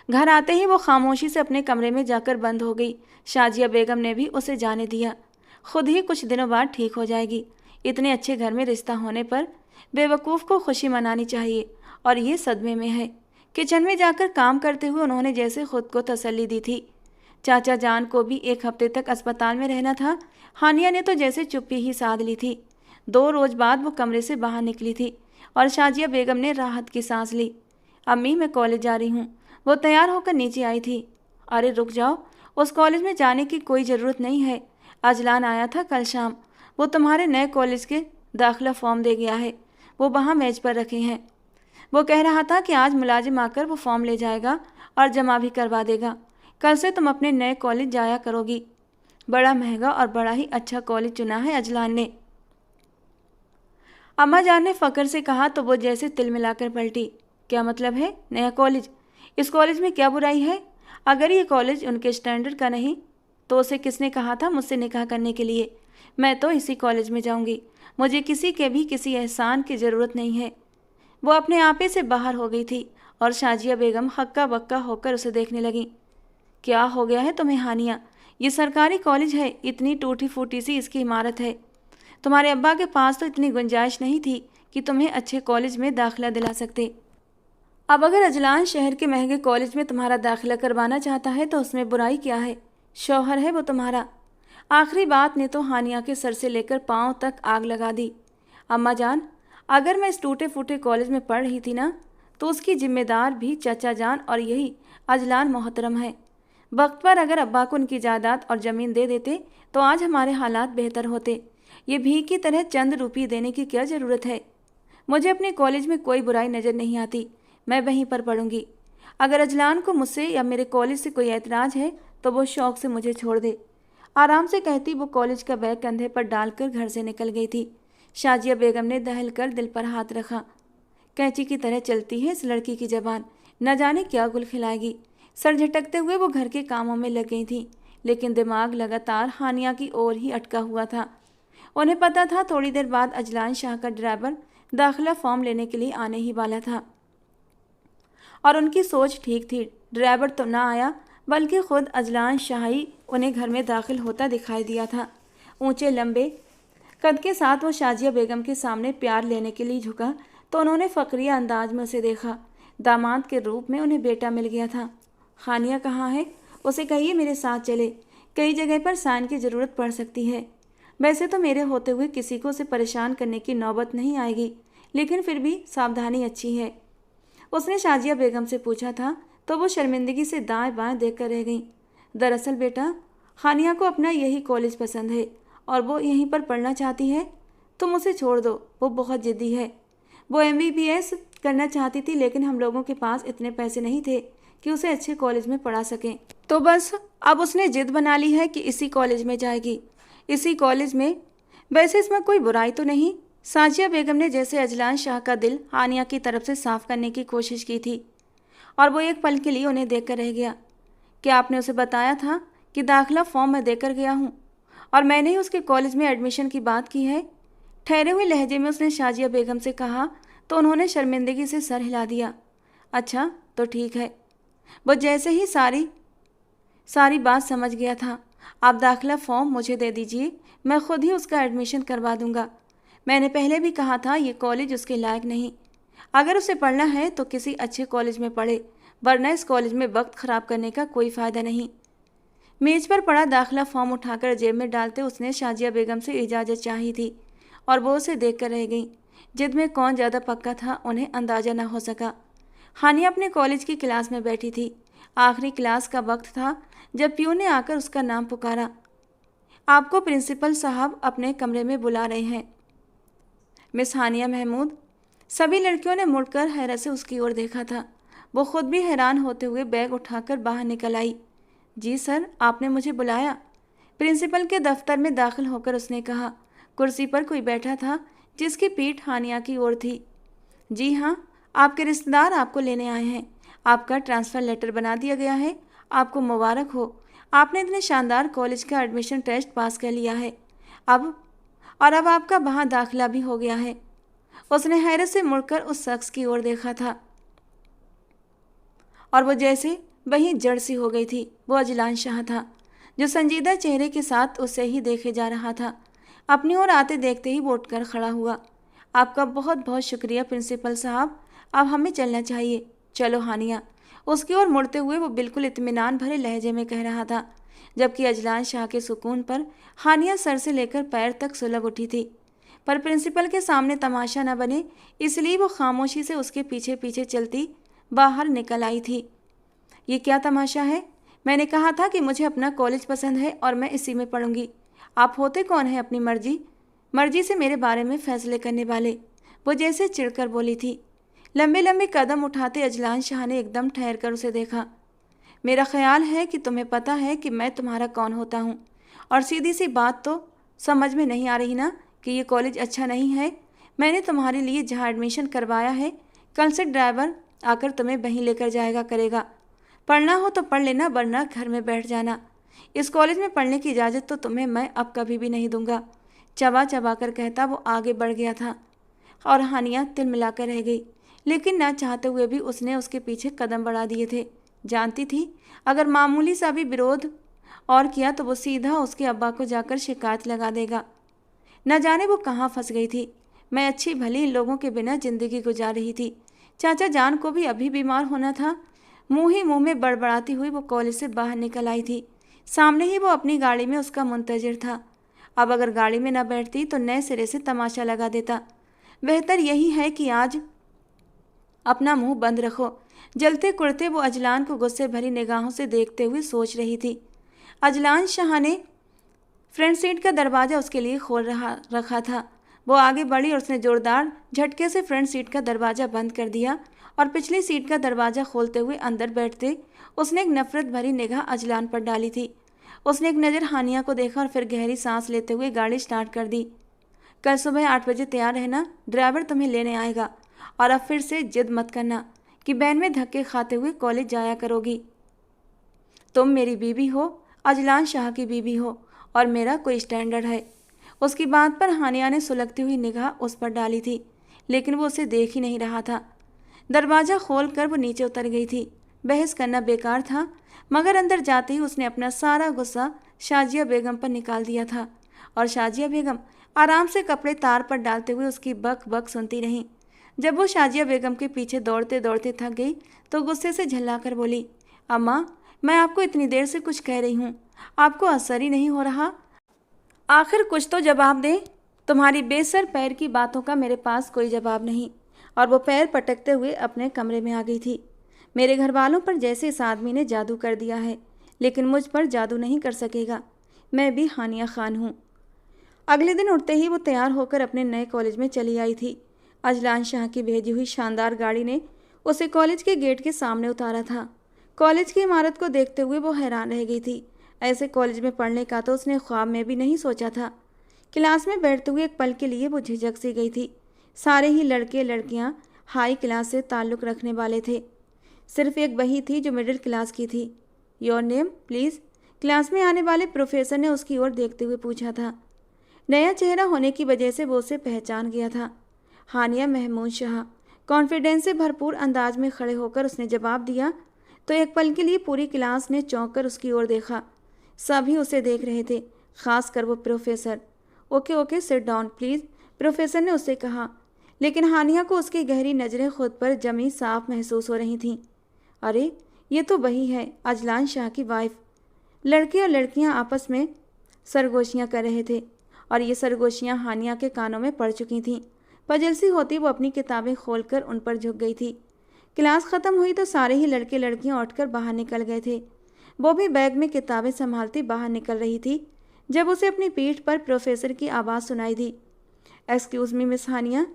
घर आते ही वो खामोशी से अपने कमरे में जाकर बंद हो गई। शाजिया बेगम ने भी उसे जाने दिया। खुद ही कुछ दिनों बाद ठीक हो जाएगी। इतने अच्छे घर में रिश्ता होने पर बेवकूफ़ को खुशी मनानी चाहिए और ये सदमे में है। किचन में जाकर काम करते हुए उन्होंने जैसे खुद को तसल्ली दी थी। चाचा जान को भी 1 हफ्ते तक अस्पताल में रहना था। हानिया ने तो जैसे चुप्पी ही साध ली थी। 2 रोज़ बाद वो कमरे से बाहर निकली थी और शाजिया बेगम ने राहत की सांस ली। अम्मी, मैं कॉलेज जा रही हूँ। वो तैयार होकर नीचे आई थी। अरे रुक जाओ, उस कॉलेज में जाने की कोई ज़रूरत नहीं है। अजलान आया था कल शाम, वो तुम्हारे नए कॉलेज के दाखिला फॉर्म दे गया है, वो वहाँ मेज पर रखे हैं। वो कह रहा था कि आज मुलाजिम आकर वो फॉर्म ले जाएगा और जमा भी करवा देगा। कल से तुम अपने नए कॉलेज जाया करोगी। बड़ा महंगा और बड़ा ही अच्छा कॉलेज चुना है अजलान ने, अम्मा जान ने फ़क्र से कहा तो वो जैसे तिल मिलाकर पलटी। क्या मतलब है नया कॉलेज? इस कॉलेज में क्या बुराई है? अगर ये कॉलेज उनके स्टैंडर्ड का नहीं तो उसे किसने कहा था मुझसे निकाह करने के लिए? मैं तो इसी कॉलेज में जाऊंगी। मुझे किसी के भी किसी एहसान की ज़रूरत नहीं है। वो अपने आपे से बाहर हो गई थी और शाजिया बेगम हक्का बक्का होकर उसे देखने लगी। क्या हो गया है तुम्हें हानिया? ये सरकारी कॉलेज है, इतनी टूटी फूटी सी इसकी इमारत है। तुम्हारे अब्बा के पास तो इतनी गुंजाइश नहीं थी कि तुम्हें अच्छे कॉलेज में दाखिला दिला सकते। अब अगर अजलान शहर के महंगे कॉलेज में तुम्हारा दाखिला करवाना चाहता है तो उसमें बुराई क्या है? शौहर है वो तुम्हारा। आखिरी बात ने तो हानिया के सर से लेकर पाँव तक आग लगा दी। अम्मा जान, अगर मैं इस टूटे फूटे कॉलेज में पढ़ रही थी ना, तो उसकी जिम्मेदार भी चाचा जान और यही अजलान मोहतरम है। वक्त पर अगर अब्बा को उनकी जायदाद और ज़मीन दे देते तो आज हमारे हालात बेहतर होते। ये भीख की तरह चंद रुपये देने की क्या ज़रूरत है? मुझे अपने कॉलेज में कोई बुराई नज़र नहीं आती, मैं वहीं पर पढ़ूंगी। अगर अजलान को मुझसे या मेरे कॉलेज से कोई एतराज़ है तो वो शौक़ से मुझे छोड़ दे। आराम से कहती वो कॉलेज का बैग कंधे पर डालकर घर से निकल गई थी। शाजिया बेगम ने दहल कर दिल पर हाथ रखा। कैंची की तरह चलती है इस लड़की की ज़बान, न जाने क्या गुल खिलाएगी। सर झटकते हुए वो घर के कामों में लग गई थी, लेकिन दिमाग लगातार हानिया की ओर ही अटका हुआ था। उन्हें पता था थोड़ी देर बाद अजलान शाह का ड्राइवर दाखिला फॉर्म लेने के लिए आने ही वाला था और उनकी सोच ठीक थी। ड्राइवर तो ना आया बल्कि खुद अजलान शाह ही उन्हें घर में दाखिल होता दिखाई दिया था। ऊंचे लंबे कद के साथ वो शाजिया बेगम के सामने प्यार लेने के लिए झुका तो उन्होंने फ़क्रिया अंदाज में उसे देखा। दामाद के रूप में उन्हें बेटा मिल गया था। हानिया कहाँ है? उसे कहिए मेरे साथ चले, कई जगह पर साइन की ज़रूरत पड़ सकती है। वैसे तो मेरे होते हुए किसी को उसे परेशान करने की नौबत नहीं आएगी, लेकिन फिर भी सावधानी अच्छी है। उसने शाजिया बेगम से पूछा था तो वो शर्मिंदगी से दाएं बाएं देखकर रह गई। दरअसल बेटा, हानिया को अपना यही कॉलेज पसंद है और वो यहीं पर पढ़ना चाहती है। तुम उसे छोड़ दो, वो बहुत जिद्दी है। वो MBBS करना चाहती थी, लेकिन हम लोगों के पास इतने पैसे नहीं थे कि उसे अच्छे कॉलेज में पढ़ा सकें। तो बस अब उसने जिद बना ली है कि इसी कॉलेज में जाएगी, इसी कॉलेज में। वैसे इसमें कोई बुराई तो नहीं। साजिया बेगम ने जैसे अजलान शाह का दिल हानिया की तरफ से साफ करने की कोशिश की थी, और वो एक पल के लिए उन्हें देखकर रह गया। क्या आपने उसे बताया था कि दाखिला फॉर्म मैं देकर गया हूँ और मैंने ही उसके कॉलेज में एडमिशन की बात की है? ठहरे हुए लहजे में उसने शाजिया बेगम से कहा तो उन्होंने शर्मिंदगी से सर हिला दिया। अच्छा तो ठीक है। वो जैसे ही सारी बात समझ गया था। आप दाखिला फॉर्म मुझे दे दीजिए, मैं खुद ही उसका एडमिशन करवा दूंगा। मैंने पहले भी कहा था ये कॉलेज उसके लायक नहीं। अगर उसे पढ़ना है तो किसी अच्छे कॉलेज में पढ़े, वरना इस कॉलेज में वक्त ख़राब करने का कोई फ़ायदा नहीं। मेज़ पर पड़ा दाखिला फॉर्म उठाकर जेब में डालते उसने शाजिया बेगम से इजाज़त चाही थी, और वो उसे देखकर रह गई। जिद में कौन ज़्यादा पक्का था उन्हें अंदाज़ा न हो सका। हानिया अपने कॉलेज की क्लास में बैठी थी। आखिरी क्लास का वक्त था जब प्यून ने आकर उसका नाम पुकारा। आपको प्रिंसिपल साहब अपने कमरे में बुला रहे हैं, मिस हानिया महमूद। सभी लड़कियों ने मुड़कर हैरत से उसकी ओर देखा था। वो खुद भी हैरान होते हुए बैग उठाकर बाहर निकल आई। जी सर, आपने मुझे बुलाया? प्रिंसिपल के दफ्तर में दाखिल होकर उसने कहा। कुर्सी पर कोई बैठा था जिसकी पीठ हानिया की ओर थी। जी हाँ, आपके रिश्तेदार आपको लेने आए हैं। आपका ट्रांसफ़र लेटर बना दिया गया है। आपको मुबारक हो, आपने इतने शानदार कॉलेज का एडमिशन टेस्ट पास कर लिया है। अब आपका वहाँ दाखिला भी हो गया है। उसने हैरत से मुड़कर उस शख्स की ओर देखा था और वो जैसे वहीं जड़ सी हो गई थी। वो अजलान शाह था, जो संजीदा चेहरे के साथ उसे ही देखे जा रहा था। अपनी ओर आते देखते ही वो उठकर खड़ा हुआ। आपका बहुत बहुत शुक्रिया प्रिंसिपल साहब, अब हमें चलना चाहिए। चलो हानिया, उसकी ओर मुड़ते हुए वो बिल्कुल इत्मीनान भरे लहजे में कह रहा था, जबकि अजलान शाह के सुकून पर हानिया सर से लेकर पैर तक सुलग उठी थी। पर प्रिंसिपल के सामने तमाशा न बने, इसलिए वो खामोशी से उसके पीछे पीछे चलती बाहर निकल आई थी। ये क्या तमाशा है? मैंने कहा था कि मुझे अपना कॉलेज पसंद है और मैं इसी में पढ़ूंगी। आप होते कौन हैं अपनी मर्जी से मेरे बारे में फैसले करने वाले? वो जैसे चिढ़कर बोली थी। लंबे लंबे कदम उठाते अजलान शाह ने एकदम ठहर कर उसे देखा। मेरा ख्याल है कि तुम्हें पता है कि मैं तुम्हारा कौन होता हूँ, और सीधी सी बात तो समझ में नहीं आ रही ना कि ये कॉलेज अच्छा नहीं है। मैंने तुम्हारे लिए जहाँ एडमिशन करवाया है, कल से ड्राइवर आकर तुम्हें वहीं लेकर जाएगा करेगा। पढ़ना हो तो पढ़ लेना, वरना घर में बैठ जाना। इस कॉलेज में पढ़ने की इजाज़त तो तुम्हें मैं अब कभी भी नहीं दूंगा। चबा चबा कर कहता वो आगे बढ़ गया था और हानिया तिलमिलाकर रह गई, लेकिन ना चाहते हुए भी उसने उसके पीछे कदम बढ़ा दिए थे। जानती थी अगर मामूली सा भी विरोध और किया तो वो सीधा उसके अब्बा को जाकर शिकायत लगा देगा। न जाने वो कहाँ फंस गई थी। मैं अच्छी भली इन लोगों के बिना ज़िंदगी गुजार रही थी। चाचा जान को भी अभी बीमार होना था। मुँह ही मुँह में बड़बड़ाती हुई वो कॉलेज से बाहर निकल आई थी। सामने ही वो अपनी गाड़ी में उसका मुंतजिर था। अब अगर गाड़ी में न बैठती तो नए सिरे से तमाशा लगा देता। बेहतर यही है कि आज अपना मुंह बंद रखो। जलते कुड़ते वो अजलान को गुस्से भरी निगाहों से देखते हुए सोच रही थी। अजलान शाह ने फ्रंट सीट का दरवाज़ा उसके लिए खोल रखा था। वो आगे बढ़ी और उसने जोरदार झटके से फ्रंट सीट का दरवाज़ा बंद कर दिया और पिछली सीट का दरवाज़ा खोलते हुए अंदर बैठते उसने एक नफरत भरी निगाह अजलान पर डाली थी। उसने एक नज़र हानिया को देखा और फिर गहरी सांस लेते हुए गाड़ी स्टार्ट कर दी। कल सुबह 8 बजे तैयार रहना, ड्राइवर तुम्हें लेने आएगा। और अब फिर से जिद मत करना कि वैन में धक्के खाते हुए कॉलेज जाया करोगी। तुम मेरी बीवी हो, अजलान शाह की बीवी हो, और मेरा कोई स्टैंडर्ड है। उसकी बात पर हानिया ने सुलगती हुई निगाह उस पर डाली थी, लेकिन वो उसे देख ही नहीं रहा था। दरवाज़ा खोलकर वो नीचे उतर गई थी। बहस करना बेकार था, मगर अंदर जाते ही उसने अपना सारा गुस्सा शाजिया बेगम पर निकाल दिया था, और शाजिया बेगम आराम से कपड़े तार पर डालते हुए उसकी बक बक सुनती रहीं। जब वो शाजिया बेगम के पीछे दौड़ते दौड़ते थक गई तो गुस्से से झल्लाकर बोली, अम्मा मैं आपको इतनी देर से कुछ कह रही हूँ, आपको असर ही नहीं हो रहा। आखिर कुछ तो जवाब दें। तुम्हारी बेसर पैर की बातों का मेरे पास कोई जवाब नहीं। और वो पैर पटकते हुए अपने कमरे में आ गई थी। मेरे घर वालों पर जैसे इस आदमी ने जादू कर दिया है, लेकिन मुझ पर जादू नहीं कर सकेगा। मैं भी हानिया खान हूँ। अगले दिन उठते ही वो तैयार होकर अपने नए कॉलेज में चली आई थी। अजलान शाह की भेजी हुई शानदार गाड़ी ने उसे कॉलेज के गेट के सामने उतारा था। कॉलेज की इमारत को देखते हुए वो हैरान रह गई थी। ऐसे कॉलेज में पढ़ने का तो उसने ख्वाब में भी नहीं सोचा था। क्लास में बैठते हुए एक पल के लिए वो झिझक सी गई थी। सारे ही लड़के लड़कियां हाई क्लास से ताल्लुक़ रखने वाले थे। सिर्फ एक वही थी जो मिडिल क्लास की थी। योर नेम प्लीज़, क्लास में आने वाले प्रोफेसर ने उसकी ओर देखते हुए पूछा था। नया चेहरा होने की वजह से वो उसे पहचान गया था। हानिया महमूद शाह। कॉन्फिडेंस से भरपूर अंदाज में खड़े होकर उसने जवाब दिया तो एक पल के लिए पूरी क्लास ने चौंक कर उसकी ओर देखा। सभी उसे देख रहे थे, खासकर वो professor. Okay okay sit down please, professor ने उससे कहा। लेकिन हानिया को उसकी गहरी नज़रें खुद पर जमी साफ महसूस हो रही थीं। अरे ये तो वही है, अजलान शाह की वाइफ। लड़के और लड़कियां आपस में सरगोशियां कर रहे थे और ये सरगोशियां हानिया के कानों में पड़ चुकी थीं। पजल सी होती वो अपनी किताबें खोलकर उन पर झुक गई थी। क्लास ख़त्म हुई तो सारे ही लड़के लड़कियां उठकर बाहर निकल गए थे। वो भी बैग में किताबें संभालती बाहर निकल रही थी जब उसे अपनी पीठ पर प्रोफेसर की आवाज़ सुनाई दी। एक्सक्यूज़ मी मिस हानिया।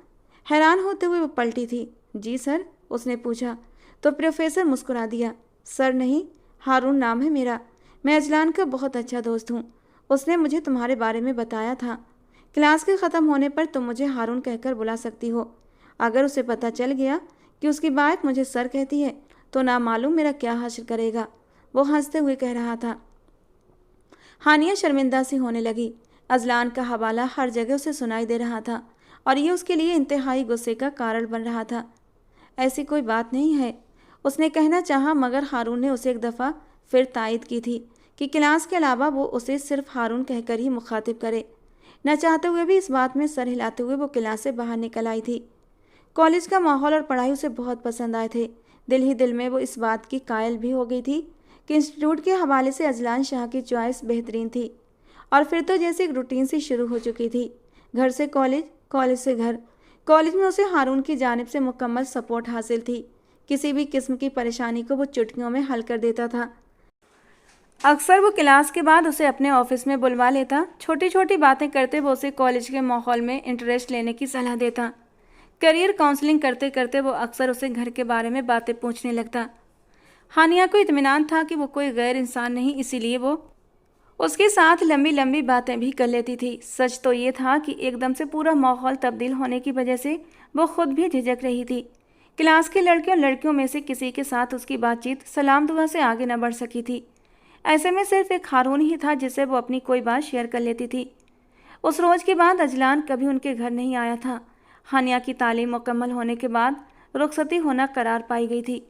हैरान होते हुए वो पलटी थी। जी सर, उसने पूछा तो प्रोफेसर मुस्कुरा दिया। सर नहीं, हारून नाम है मेरा। मैं अजलान का बहुत अच्छा दोस्त हूँ। उसने मुझे तुम्हारे बारे में बताया था। क्लास के ख़त्म होने पर तुम मुझे हारून कहकर बुला सकती हो। अगर उसे पता चल गया कि उसकी वाइफ मुझे सर कहती है तो ना मालूम मेरा क्या हासिल करेगा, वो हंसते हुए कह रहा था। हानिया शर्मिंदा सी होने लगी। अजलान का हवाला हर जगह उसे सुनाई दे रहा था और ये उसके लिए इंतहाई गुस्से का कारण बन रहा था। ऐसी कोई बात नहीं है, उसने कहना चाहा, मगर हारून ने उसे एक दफ़ा फिर तायद की थी कि क्लास के अलावा वो उसे सिर्फ हारून कहकर ही मुखातिब करे। न चाहते हुए भी इस बात में सर हिलाते हुए वो क्लास से बाहर निकल आई थी। कॉलेज का माहौल और पढ़ाई उसे बहुत पसंद आए थे। दिल ही दिल में वो इस बात की कायल भी हो गई थी कि इंस्टीट्यूट के हवाले से अजलान शाह की चॉइस बेहतरीन थी। और फिर तो जैसे एक रूटीन सी शुरू हो चुकी थी। घर से कॉलेज, कॉलेज से घर। कॉलेज में उसे हारून की जानिब से मुकम्मल सपोर्ट हासिल थी। किसी भी किस्म की परेशानी को वो चुटकियों में हल कर देता था। अक्सर वो क्लास के बाद उसे अपने ऑफिस में बुलवा लेता। छोटी छोटी बातें करते वो उसे कॉलेज के माहौल में इंटरेस्ट लेने की सलाह देता। करियर काउंसलिंग करते करते वो अक्सर उसे घर के बारे में बातें पूछने लगता। हानिया को इत्मीनान था कि वो कोई गैर इंसान नहीं, इसीलिए वो उसके साथ लंबी लंबी बातें भी कर लेती थी। सच तो ये था कि एकदम से पूरा माहौल तब्दील होने की वजह से वो खुद भी झिझक रही थी। क्लास के लड़के और लड़कियों में से किसी के साथ उसकी बातचीत सलाम दुआ से आगे न बढ़ सकी थी। ऐसे में सिर्फ एक हारून ही था जिससे वो अपनी कोई बात शेयर कर लेती थी। उस रोज़ के बाद अजलान कभी उनके घर नहीं आया था। हानिया की तालीम मुकम्मल होने के बाद रुखसती होना करार पाई गई थी।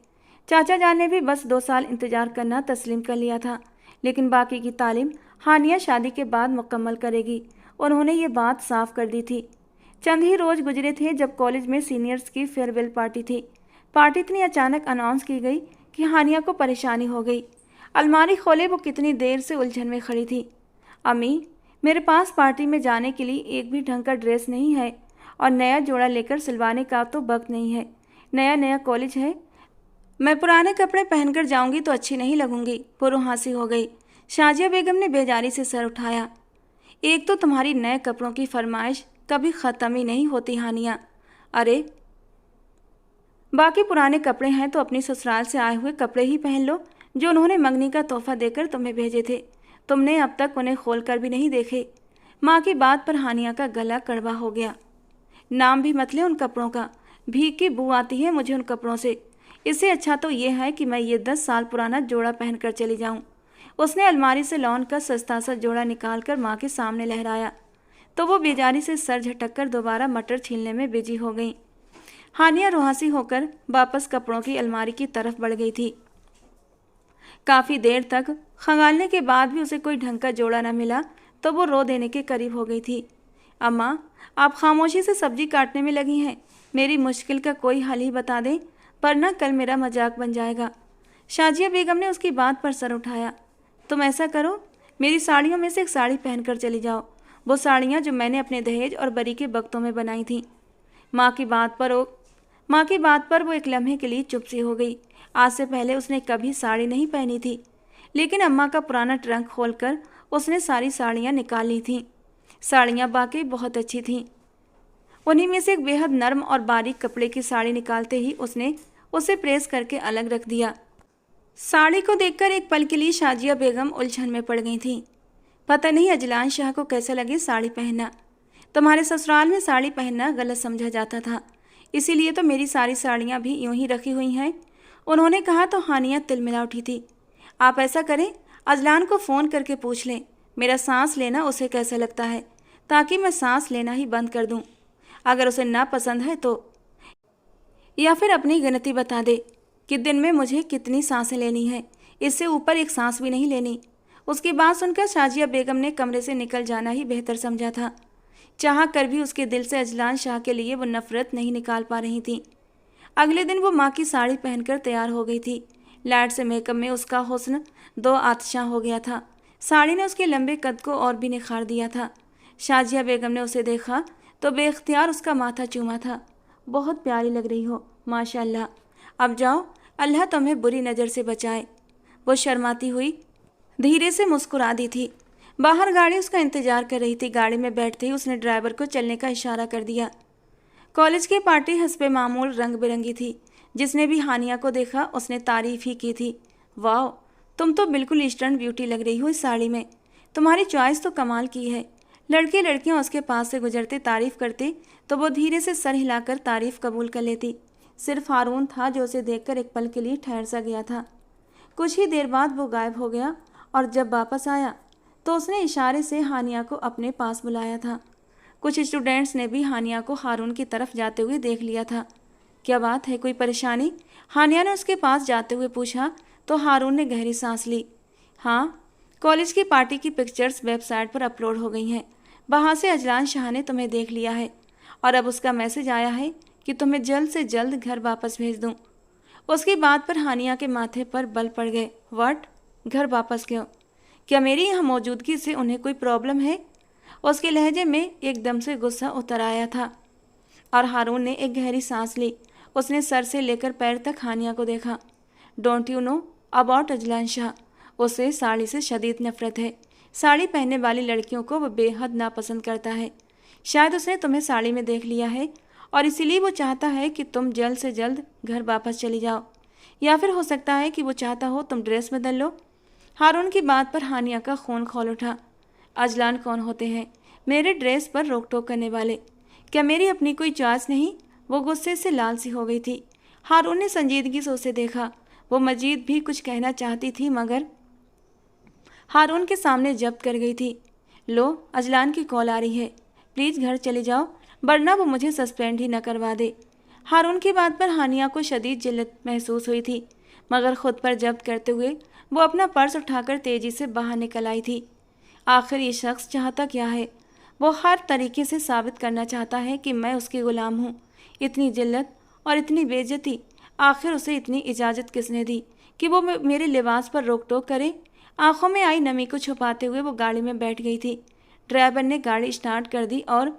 चाचा जान ने भी बस 2 साल इंतज़ार करना तस्लीम कर लिया था, लेकिन बाकी की तालीम हानिया शादी के बाद मुकम्मल करेगी। उन्होंने ये बात साफ कर दी थी। चंद ही रोज़ गुजरे थे जब कॉलेज में सीनियर्स की फेयरवेल पार्टी थी। पार्टी इतनी अचानक अनाउंस की गई कि हानिया को परेशानी हो गई। अलमारी खोले वो कितनी देर से उलझन में खड़ी थी। अम्मी, मेरे पास पार्टी में जाने के लिए एक भी ढंग का ड्रेस नहीं है और नया जोड़ा लेकर सिलवाने का तो वक्त नहीं है। नया नया कॉलेज है, मैं पुराने कपड़े पहनकर जाऊंगी तो अच्छी नहीं लगूंगी। पुरुहासी हो गई। शाजिया बेगम ने बेजारी से सर उठाया। एक तो तुम्हारी नए कपड़ों की फरमाइश कभी ख़त्म ही नहीं होती हानिया। अरे बाकी पुराने कपड़े हैं तो अपनी ससुराल से आए हुए कपड़े ही पहन लो जो उन्होंने मंगनी का तोहफा देकर तुम्हें भेजे थे। तुमने अब तक उन्हें खोल कर भी नहीं देखे। माँ की बात पर हानिया का गला कड़वा हो गया। नाम भी मत ले उन कपड़ों का, भीग की बू आती है मुझे उन कपड़ों से। इससे अच्छा तो ये है कि मैं ये 10 साल पुराना जोड़ा पहन कर चली जाऊँ। उसने अलमारी से लॉन का सस्ता सा जोड़ा निकाल कर माँ के सामने लहराया तो वो बेजारी से सर झटक कर दोबारा मटर छीलने में बिजी हो गई। हानिया रुहासी होकर वापस कपड़ों की अलमारी की तरफ बढ़ गई थी। काफ़ी देर तक खंगालने के बाद भी उसे कोई ढंग का जोड़ा न मिला तो वो रो देने के करीब हो गई थी। अम्मा, आप खामोशी से सब्जी काटने में लगी हैं। मेरी मुश्किल का कोई हल ही बता दें, वरना कल मेरा मजाक बन जाएगा। शाजिया बेगम ने उसकी बात पर सर उठाया। तुम ऐसा करो, मेरी साड़ियों में से एक साड़ी पहनकर चली जाओ, वो साड़ियाँ जो मैंने अपने दहेज और बरी के वक्तों में बनाई थीं। माँ की बात पर वो एक लम्हे के लिए चुप सी हो गई। आज से पहले उसने कभी साड़ी नहीं पहनी थी, लेकिन अम्मा का पुराना ट्रंक खोलकर उसने सारी साड़ियाँ निकाल ली थीं। साड़ियाँ वाकई बहुत अच्छी थीं। उन्हीं में से एक बेहद नर्म और बारीक कपड़े की साड़ी निकालते ही उसने उसे प्रेस करके अलग रख दिया। साड़ी को देखकर एक पल के लिए शाजिया बेगम उलझन में पड़ गई थी। पता नहीं अजलान शाह को कैसा लगे साड़ी पहनना। तुम्हारे ससुराल में साड़ी पहनना गलत समझा जाता था, इसीलिए तो मेरी सारी साड़ियाँ भी यूं ही रखी हुई हैं, उन्होंने कहा तो हानिया तिलमिला उठी थी। आप ऐसा करें, अजलान को फ़ोन करके पूछ लें मेरा सांस लेना उसे कैसा लगता है, ताकि मैं सांस लेना ही बंद कर दूं। अगर उसे ना पसंद है तो या फिर अपनी गिनती बता दे कि दिन में मुझे कितनी सांसें लेनी है, इससे ऊपर एक सांस भी नहीं लेनी। उसकी बात सुनकर शाजिया बेगम ने कमरे से निकल जाना ही बेहतर समझा था। चाह कर भी उसके दिल से अजलान शाह के लिए वो नफरत नहीं निकाल पा रही थी। अगले दिन वो माँ की साड़ी पहनकर तैयार हो गई थी। लाइट से मेकअप में उसका हुस्न दो आतिशा हो गया था। साड़ी ने उसके लंबे कद को और भी निखार दिया था। शाजिया बेगम ने उसे देखा तो बेख्तियार उसका माथा चूमा था। बहुत प्यारी लग रही हो माशाल्लाह। अब जाओ, अल्लाह तुम्हें बुरी नज़र से बचाए। वो शर्माती हुई धीरे से मुस्कुरा दी थी। बाहर गाड़ी उसका इंतजार कर रही थी। गाड़ी में बैठते ही उसने ड्राइवर को चलने का इशारा कर दिया। कॉलेज की पार्टी हस्बे मामूल रंग बिरंगी थी। जिसने भी हानिया को देखा उसने तारीफ ही की थी। वाह, तुम तो बिल्कुल ईस्टर्न ब्यूटी लग रही हो इस साड़ी में। तुम्हारी चॉइस तो कमाल की है। लड़के लड़कियां उसके पास से गुजरते तारीफ करते तो वो धीरे से सर हिलाकर तारीफ कबूल कर लेती। सिर्फ हारून था जो उसे देखकर एक पल के लिए ठहर सा गया था। कुछ ही देर बाद वो गायब हो गया और जब वापस आया तो उसने इशारे से हानिया को अपने पास बुलाया था। कुछ स्टूडेंट्स ने भी हानिया को हारून की तरफ जाते हुए देख लिया था। क्या बात है, कोई परेशानी? हानिया ने उसके पास जाते हुए पूछा तो हारून ने गहरी सांस ली। हाँ, कॉलेज की पार्टी की पिक्चर्स वेबसाइट पर अपलोड हो गई हैं। वहाँ से अजलान शाह ने तुम्हें देख लिया है और अब उसका मैसेज आया है कि तुम्हें जल्द से जल्द घर वापस भेज दूँ। उसकी बात पर हानिया के माथे पर बल पड़ गए। व्हाट? घर वापस क्यों? क्या मेरी यहाँ मौजूदगी से उन्हें कोई प्रॉब्लम है? उसके लहजे में एकदम से गुस्सा उतर आया था और हारून ने एक गहरी सांस ली। उसने सर से लेकर पैर तक हानिया को देखा। Don't you know about Azlan Shah? उसे साड़ी से शदीद नफरत है। साड़ी पहनने वाली लड़कियों को वह बेहद नापसंद करता है। शायद उसने तुम्हें साड़ी में देख लिया है और इसीलिए वो चाहता है कि तुम जल्द से जल्द घर वापस चली जाओ, या फिर हो सकता है कि वो चाहता हो तुम ड्रेस बदल लो। हारून की बात पर हानिया का खून खौल उठा। अजलान कौन होते हैं मेरे ड्रेस पर रोक टोक करने वाले? क्या मेरी अपनी कोई चॉइस नहीं? वो गुस्से से लाल सी हो गई थी। हारून ने संजीदगी से उसे देखा। वो मजीद भी कुछ कहना चाहती थी मगर हारून के सामने जब्त कर गई थी। लो, अजलान की कॉल आ रही है, प्लीज़ घर चले जाओ वरना वो मुझे सस्पेंड ही न करवा दे। हारून की बात पर हानिया को शदीद जिल्लत महसूस हुई थी, मगर खुद पर जब्त करते हुए वो अपना पर्स उठाकर तेजी से बाहर निकल आई थी। आखिर ये शख्स चाहता क्या है? वो हर तरीके से साबित करना चाहता है कि मैं उसकी गुलाम हूँ। इतनी जिल्लत और इतनी बेइज्जती, आखिर उसे इतनी इजाज़त किसने दी कि वो मेरे लिबास पर रोक टोक करे? आंखों में आई नमी को छुपाते हुए वो गाड़ी में बैठ गई थी। ड्राइवर ने गाड़ी स्टार्ट कर दी और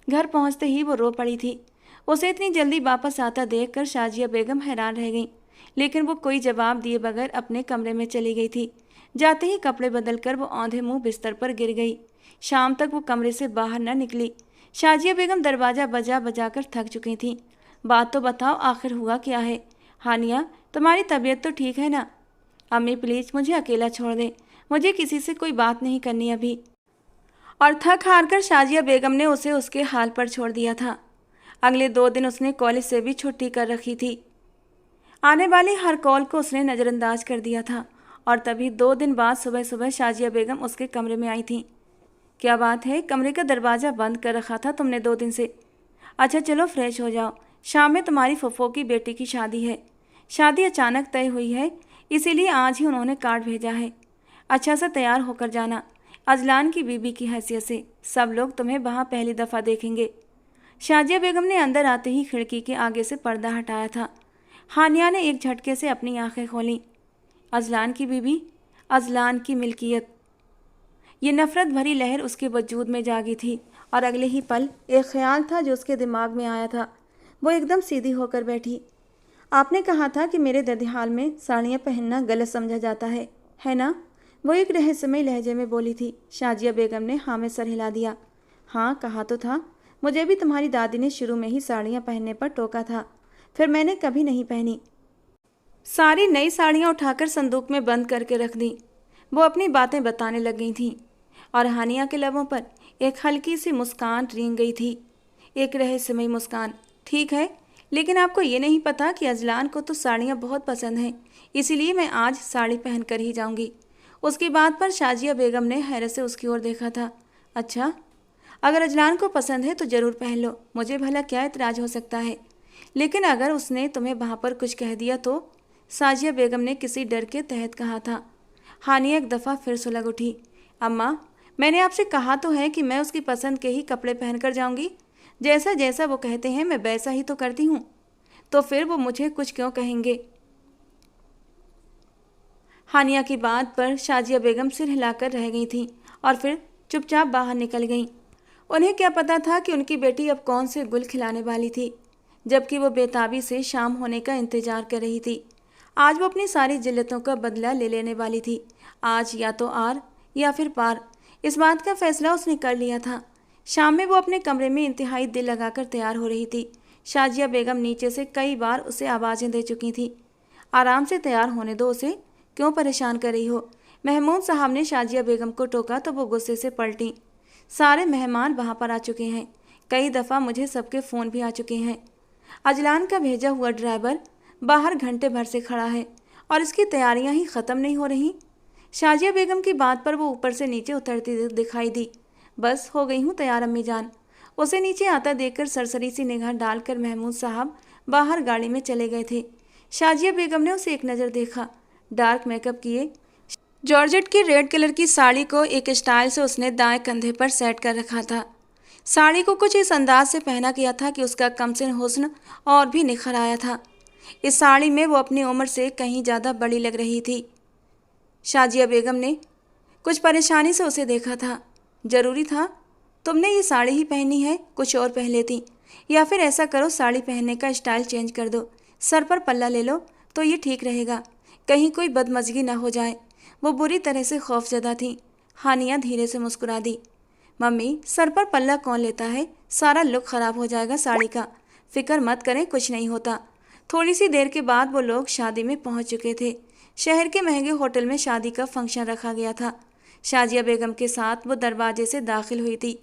घर पहुंचते ही वो रो पड़ी थी। उसे इतनी जल्दी वापस आता देखकर शाजिया बेगम हैरान रह गई, लेकिन वो कोई जवाब दिए बगैर अपने कमरे में चली गई थी। जाते ही कपड़े बदलकर वो औंधे मुंह बिस्तर पर गिर गई। शाम तक वो कमरे से बाहर न निकली। शाजिया बेगम दरवाज़ा बजा बजा कर थक चुकी थी। बात तो बताओ, आखिर हुआ क्या है? हानिया, तुम्हारी तबीयत तो ठीक है ना? अम्मी प्लीज़ मुझे अकेला छोड़ दें, मुझे किसी से कोई बात नहीं करनी अभी। और थक हार कर शाजिया बेगम ने उसे उसके हाल पर छोड़ दिया था। अगले 2 दिन उसने कॉलेज से भी छुट्टी कर रखी थी। आने वाली हर कॉल को उसने नज़रअंदाज कर दिया था और तभी 2 दिन बाद सुबह सुबह शाजिया बेगम उसके कमरे में आई थी। क्या बात है, कमरे का दरवाज़ा बंद कर रखा था तुमने 2 दिन से? अच्छा चलो फ्रेश हो जाओ, शाम में तुम्हारी फुफ्फो की बेटी की शादी है। शादी अचानक तय हुई है, इसीलिए आज ही उन्होंने कार्ड भेजा है। अच्छा सा तैयार होकर जाना, अजलान की बीबी की हैसियत से सब लोग तुम्हें वहाँ पहली दफ़ा देखेंगे। शाजिया बेगम ने अंदर आते ही खिड़की के आगे से पर्दा हटाया था। हानिया ने एक झटके से अपनी आंखें खोलीं। अजलान की बीवी, अजलान की मिल्कियत। ये नफ़रत भरी लहर उसके वजूद में जागी थी और अगले ही पल एक ख्याल था जो उसके दिमाग में आया था। वो एकदम सीधी होकर बैठी। आपने कहा था कि मेरे ददिहाल में साड़ियाँ पहनना गलत समझा जाता है ना? वो एक रहस्यमय लहजे में बोली थी। शाजिया बेगम ने हाँ में सर हिला दिया। हाँ, कहा तो था। मुझे भी तुम्हारी दादी ने शुरू में ही साड़ियाँ पहनने पर टोका था, फिर मैंने कभी नहीं पहनी। सारी नई साड़ियाँ उठाकर संदूक में बंद करके रख दी। वो अपनी बातें बताने लग गई थी और हानिया के लबों पर एक हल्की सी मुस्कान रेंग गई थी, एक रहस्यमयी मुस्कान। ठीक है, लेकिन आपको ये नहीं पता कि अजलान को तो साड़ियाँ बहुत पसंद हैं, इसीलिए मैं आज साड़ी पहन कर ही जाऊंगी। उसकी बात पर शाजिया बेगम ने हैरत से उसकी ओर देखा था। अच्छा, अगर अजलान को पसंद है तो ज़रूर पहन लो, मुझे भला क्या इतराज़ हो सकता है। लेकिन अगर उसने तुम्हें वहाँ पर कुछ कह दिया तो? साजिया बेगम ने किसी डर के तहत कहा था। हानिया एक दफ़ा फिर सुलग उठी। अम्मा, मैंने आपसे कहा तो है कि मैं उसकी पसंद के ही कपड़े पहन कर जाऊंगी। जैसा जैसा वो कहते हैं मैं वैसा ही तो करती हूँ, तो फिर वो मुझे कुछ क्यों कहेंगे? हानिया की बात पर शाजिया बेगम सिर हिलाकर रह गई थी और फिर चुपचाप बाहर निकल गईं। उन्हें क्या पता था कि उनकी बेटी अब कौन से गुल खिलाने वाली थी, जबकि वो बेताबी से शाम होने का इंतजार कर रही थी। आज वो अपनी सारी जिल्लतों का बदला ले लेने वाली थी। आज या तो आर या फिर पार, इस बात का फैसला उसने कर लिया था। शाम में वो अपने कमरे में इंतहाई दिल लगाकर तैयार हो रही थी। शाजिया बेगम नीचे से कई बार उसे आवाज़ें दे चुकी थी। आराम से तैयार होने दो उसे, क्यों परेशान कर रही हो? महमूद साहब ने शाजिया बेगम को टोका तो वो गुस्से से पलटी। सारे मेहमान वहाँ पर आ चुके हैं, कई दफ़ा मुझे सबके फ़ोन भी आ चुके हैं। अजलान का भेजा हुआ ड्राइवर बाहर घंटे भर से खड़ा है और इसकी तैयारियां ही ख़त्म नहीं हो रही। शाजिया बेगम की बात पर वो ऊपर से नीचे उतरती दिखाई दी। बस हो गई हूँ तैयार अम्मी जान। उसे नीचे आता देखकर सरसरी सी निगाह डालकर महमूद साहब बाहर गाड़ी में चले गए थे। शाजिया बेगम ने उसे एक नज़र देखा। डार्क मेकअप किए, जॉर्जेट की रेड कलर की साड़ी को एक स्टाइल से उसने दाएं कंधे पर सेट कर रखा था। साड़ी को कुछ इस अंदाज से पहना गया था कि उसका कमसिन हुस्न और भी निखर आया था। इस साड़ी में वो अपनी उम्र से कहीं ज़्यादा बड़ी लग रही थी। शाजिया बेगम ने कुछ परेशानी से उसे देखा था। ज़रूरी था? तुमने ये साड़ी ही पहनी है, कुछ और पहन लेती। या फिर ऐसा करो, साड़ी पहनने का स्टाइल चेंज कर दो, सर पर पल्ला ले लो तो ये ठीक रहेगा, कहीं कोई बदमज़गी ना हो जाए। वो बुरी तरह से खौफजदा थी। हानिया धीरे से मुस्कुरा दी। मम्मी, सर पर पल्ला कौन लेता है? सारा लुक ख़राब हो जाएगा साड़ी का। फिक्र मत करें, कुछ नहीं होता। थोड़ी सी देर के बाद वो लोग शादी में पहुंच चुके थे। शहर के महंगे होटल में शादी का फंक्शन रखा गया था। शाजिया बेगम के साथ वो दरवाजे से दाखिल हुई थी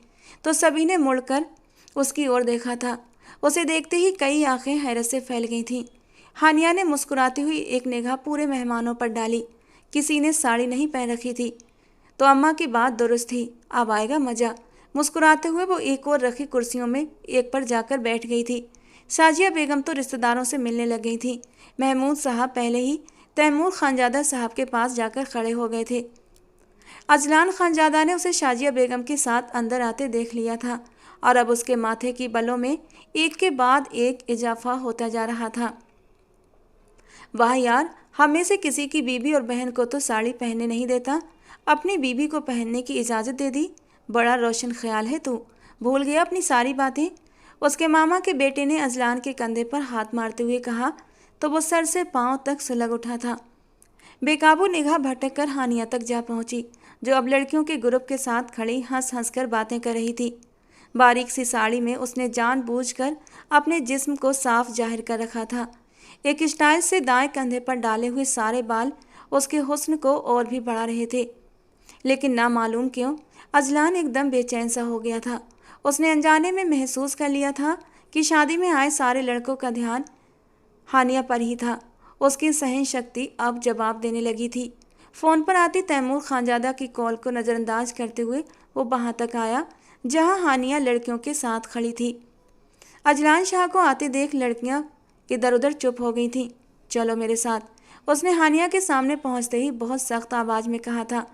तो सभी ने मुड़कर उसकी ओर देखा था। उसे देखते ही कई आंखें हैरत से फैल गई थीं। हानिया ने मुस्कुराती हुई एक निगाह पूरे मेहमानों पर डाली। किसी ने साड़ी नहीं पहन रखी थी, तो अम्मा की बात दुरुस्त थी, अब आएगा मज़ा। मुस्कुराते हुए वो एक और रखी कुर्सियों में एक पर जाकर बैठ गई थी। शाजिया बेगम तो रिश्तेदारों से मिलने लग गई थी। महमूद साहब पहले ही तैमूर खानजादा साहब के पास जाकर खड़े हो गए थे। अजलान खानजादा ने उसे शाजिया बेगम के साथ अंदर आते देख लिया था और अब उसके माथे की बलों में एक के बाद एक इजाफा होता जा रहा था। वाह यार, हम में से किसी की बीबी और बहन को तो साड़ी पहनने नहीं देता, अपनी बीबी को पहनने की इजाज़त दे दी। बड़ा रोशन ख्याल है तू, भूल गया अपनी सारी बातें। उसके मामा के बेटे ने अजलान के कंधे पर हाथ मारते हुए कहा तो वो सर से पांव तक सुलग उठा था। बेकाबू निगाह भटक कर हानिया तक जा पहुंची, जो अब लड़कियों के ग्रुप के साथ खड़ी हंस हंस कर बातें कर रही थी। बारीक सी साड़ी में उसने जानबूझकर अपने जिस्म को साफ जाहिर कर रखा था। एक स्टाइल से दाएं कंधे पर डाले हुए सारे बाल उसके हुस्न को और भी बढ़ा रहे थे। लेकिन ना मालूम क्यों अजलान एकदम बेचैन सा हो गया था। उसने अनजाने में महसूस कर लिया था कि शादी में आए सारे लड़कों का ध्यान हानिया पर ही था। उसकी सहन शक्ति अब जवाब देने लगी थी। फ़ोन पर आती तैमूर खानजादा की कॉल को नज़रअंदाज करते हुए वो वहाँ तक आया जहाँ हानिया लड़कियों के साथ खड़ी थी। अजलान शाह को आते देख लड़कियाँ इधर उधर चुप हो गई थीं। चलो मेरे साथ, उसने हानिया के सामने पहुँचते ही बहुत सख्त आवाज़ में कहा था।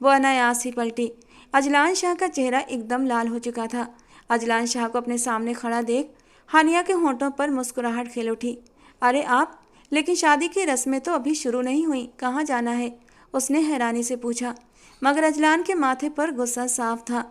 वो अनायास ही पलटी। अजलान शाह का चेहरा एकदम लाल हो चुका था। अजलान शाह को अपने सामने खड़ा देख हानिया के होंठों पर मुस्कुराहट खेल उठी। अरे आप, लेकिन शादी की रस्में तो अभी शुरू नहीं हुई, कहाँ जाना है? उसने हैरानी से पूछा। मगर अजलान के माथे पर गुस्सा साफ था।